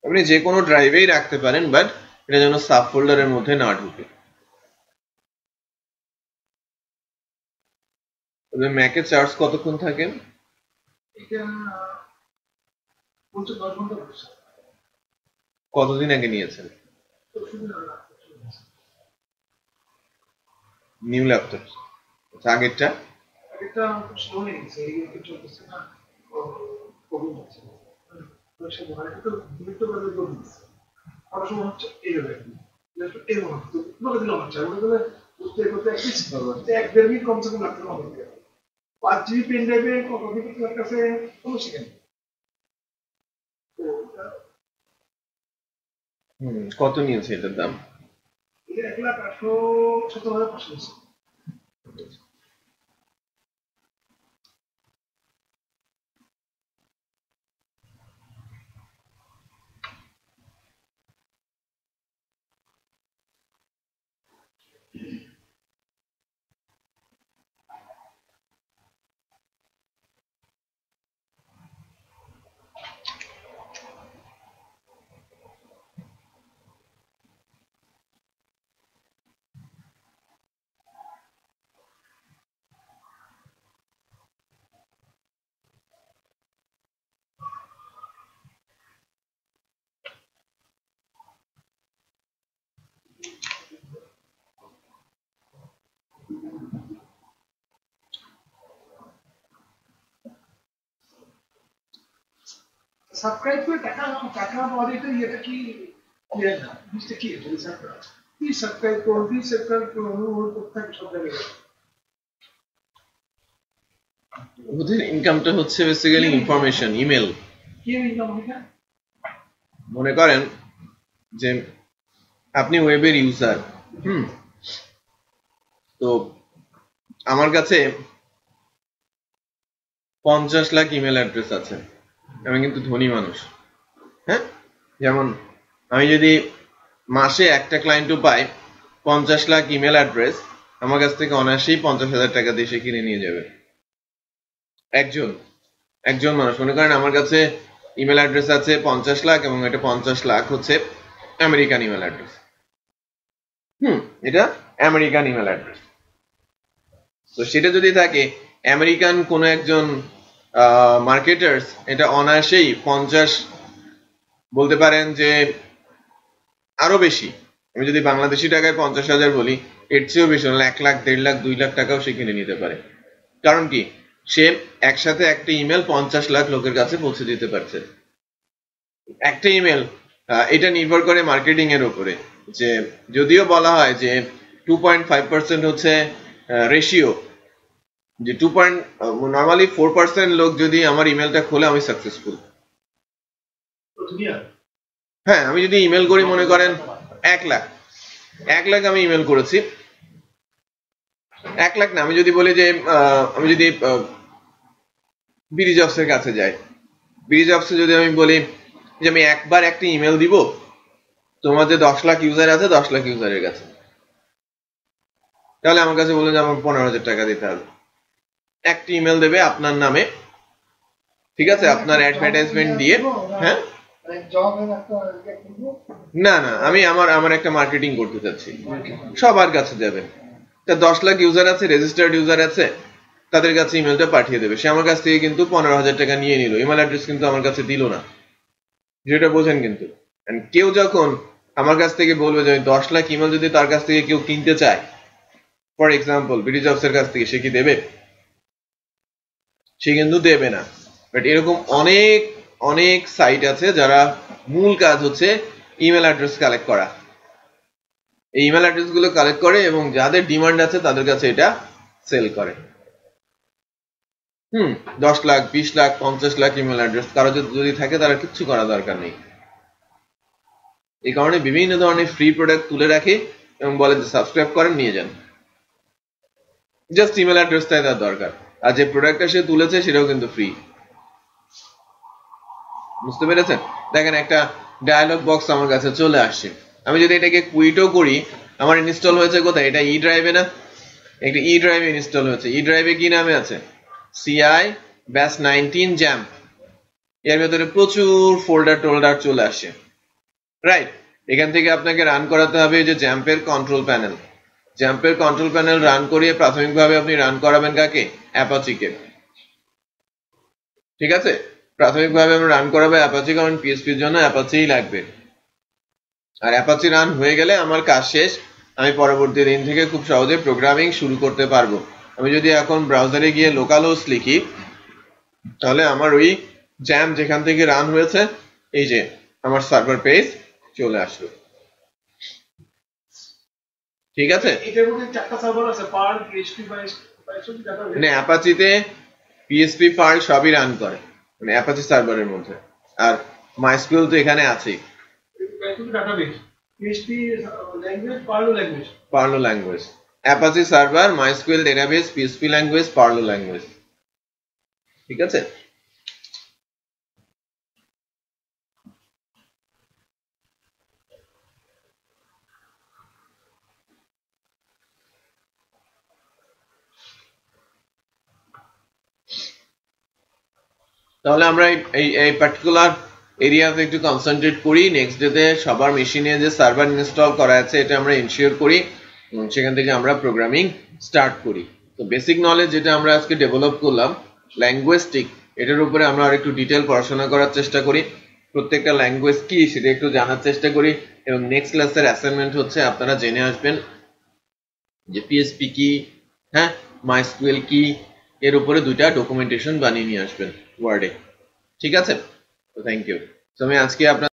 আপনি যে কোনো ড্রাইভেই রাখতে পারেন, বাট এটা যেন সাব ফোল্ডারের মধ্যে না ঢুকে। ম্যাকে চার্জ কতক্ষণ থাকে? কতদিন আগে নিয়েছেন? New laptop? আগেরটা স্লো হয়ে গেছে, চলতেছে না। এক দেড় মিনিট কমসে কম লাগতে হবে। 5 GB পেন ড্রাইভে কাছে কোনো সেকেন্ড। কত নিয়েছে এটার দাম? 1,08,17,500। সাবস্ক্রাইব করে টাকা টাকা পাওয়া এটা ইয়েটা কি ক্লিয়ার না জিনিসটা কি যদি সাবস্ক্রাইব করুন প্রত্যেক সব জায়গায় ওদের ইনকামটা হচ্ছে বেসিক্যালি ইনফরমেশন, ইমেল। কি ইনকাম হয়? মনে করেন যে আপনি ওয়েবের ইউজার, তো আমার কাছে 50 লাখ ইমেল অ্যাড্রেস আছে, আমি কিন্তু ধনী মানুষ, হ্যাঁ, যেমন আমি যদি মাসে একটা ক্লায়েন্টও পাই 50 লাখ ইমেল অ্যাড্রেস, আমার কাছ থেকে অনায়াসেই 50,000 টাকা দিয়ে সে কিনে নিয়ে যাবে। একজন মানুষ, মনে করেন আমার কাছে ইমেল অ্যাড্রেস আছে 50 লাখ এবং এটা 50 লাখ হচ্ছে আমেরিকান ইমেল অ্যাড্রেস। এটা আমেরিকান ইমেল অ্যাড্রেস। তো সেটা যদি থাকে আমেরিকান কোন একজন মার্কেটার্স এটা অনায়াসেই 50, বলতে পারেন যে আরো বেশি, আমি যদি বাংলাদেশি টাকায় 50,000 বলি, এর চেয়েও বেশি হলে 1 লাখ, 1.5 লাখ, 2 লাখ টাকাও সে কিনে নিতে পারে। কারণ কি, সে একসাথে একটা ইমেল 50 লাখ লোকের কাছে পৌঁছে দিতে পারছে। একটা ইমেল, এটা নির্ভর করে মার্কেটিং এর উপরে, যে যদিও বলা হয় যে 2.5% হচ্ছে রেশিও, যে নর্মালি 4% লোক যদি আমার ইমেলটা খোলে আমি সাকসেসফুল। হ্যাঁ, আমি যদি ইমেল করি, মনে করেন 1 লাখ আমি ইমেল করেছি, 1 লাখ না, আমি যদি বলি যে আমি যদি বিডি জবসের কাছে যাই, বিডি জবসে যদি আমি বলি যে আমি একবার একটা ইমেল দিব তোমার যে 10 লাখ ইউজার আছে 10 লাখ ইউজারের কাছে, তাহলে আমার কাছে বললেন যে আমার 15,000 টাকা দিতে হবে। একটা ইমেল দেবে আপনার নামে, ঠিক আছে, আপনার অ্যাডভার্টাইজমেন্ট দিয়ে। হ্যাঁ, না আমি আমার একটা মার্কেটিং করতে চাচ্ছি, সবার কাছে যাবে। তা 10 লাখ ইউজার আছে, রেজিস্টার্ড ইউজার আছে, তাদের কাছে ইমেলটা পাঠিয়ে দেবে। সে আমার কাছ থেকে কিন্তু 15,000 টাকা নিয়ে নিল, ইমেল অ্যাড্রেস কিন্তু আমার কাছে দিল না, যেটা বোঝেন। কিন্তু কেউ যখন আমার কাছ থেকে বলবে যে 10 লাখ ইমেল যদি তার কাছ থেকে কেউ কিনতে চায়, ফর এক্সাম্পল বিডি জবসের কাছ থেকে, সে কি দেবে? সে কিন্তু দেবে না। বাট এরকম অনেক অনেক সাইট আছে যারা মূল কাজ হচ্ছে ইমেল অ্যাড্রেস কালেক্ট করা। এই ইমেল অ্যাড্রেস গুলো কালেক্ট করে এবং যাদের ডিমান্ড আছে তাদের কাছে এটা সেল করে। 10 লাখ, 20 লাখ, 50 লাখ ইমেল অ্যাড্রেস কারো যদি থাকে, তারা কিচ্ছু করা দরকার নেই। এই কারণে বিভিন্ন ধরনের ফ্রি প্রোডাক্ট তুলে রাখে এবং বলে যে সাবস্ক্রাইব করেন, নিয়ে যান। জাস্ট ইমেল অ্যাড্রেসটাই তার দরকার, আর যে প্রোডাক্টটা সে তুলেছে সেটাও কিন্তু ফ্রি। বুঝতে পেরেছেন? দেখেন, একটা ডায়ালগ বক্স আমার কাছে চলে আসছে, আমি যদি এটাকে কুইটও করি, আমার ইনস্টল হয়েছে কোথায়? এটা ই ড্রাইভে না? একটা ই ড্রাইভে ইনস্টল হয়েছে। ই ড্রাইভে কি নামে আছে? CI ব্যাস 19 জ্যাম। এর ভেতরে প্রচুর ফোল্ডার টোল্ডার চলে আসে, রাইট? এখান থেকে আপনাকে রান করাতে হবে যে জ্যাম্পের কন্ট্রোল প্যানেল। জ্যাম্পের কন্ট্রোল প্যানেল রান করিয়ে প্রাথমিকভাবে আপনি রান করাবেন কাকে? অ্যাপাচিকে। ঠিক আছে, প্রাথমিকভাবে আমরা রান করাবো অ্যাপাচি, কারণ পিএসপির জন্য অ্যাপাচিই লাগবে। আর অ্যাপাচি রান হয়ে গেলে আমার কাজ শেষ, আমি পরবর্তী দিন থেকে খুব সহজে প্রোগ্রামিং শুরু করতে পারবো। আমি যদি এখন ব্রাউজারে গিয়ে লোকালহোস্ট লিখি, তাহলে আমার ওই জ্যাম যেখান থেকে রান হয়েছে, এই যে আমার সার্ভার পেজ চলে আসলো। ঠিক আছে, এটার মধ্যে 4টা সার্ভার আছে, পার্ল, পিএইচপি, মানে অ্যাপাচিতে পিএসপি, পার্ল সবই রান করে, মানে অ্যাপাচি সার্ভারের মধ্যে। আর মাইস্কুয়েল তো এখানে আছেই, database, PHP language, Perl language, পার্লো language, Apache server, MySQL database, PSP language, পার্লো ল্যাঙ্গুয়েজ। ঠিক আছে, তাহলে আমরা এই পার্টিকুলার এরিয়াতে একটু কনসেন্ট্রেট করি। নেক্সট ডেতে সবার মেশিনে যে সার্ভার ইনস্টল করা আছে এটা আমরা ইনশিওর করি, সেখান থেকে আমরা প্রোগ্রামিং স্টার্ট করি। তো বেসিক নলেজ যেটা আমরা আজকে ডেভেলপ করলাম, ল্যাঙ্গুয়েস্টিক, এটার উপরে আমরা আর একটু ডিটেল পড়াশোনা করার চেষ্টা করি। প্রত্যেকটা ল্যাঙ্গুয়েজ কি সেটা একটু জানার চেষ্টা করি, এবং নেক্সট ক্লাসের অ্যাসাইনমেন্ট হচ্ছে আপনারা জেনে আসবেন যে পিএসপি কি, হ্যাঁ, মাইস্কুয়েল কি, এর উপরে 2টা ডকুমেন্টেশন বানিয়ে নিয়ে আসবেন ওয়ার্ডে। ঠিক আছে, থ্যাংক ইউ। তো আমি আজকে আপনার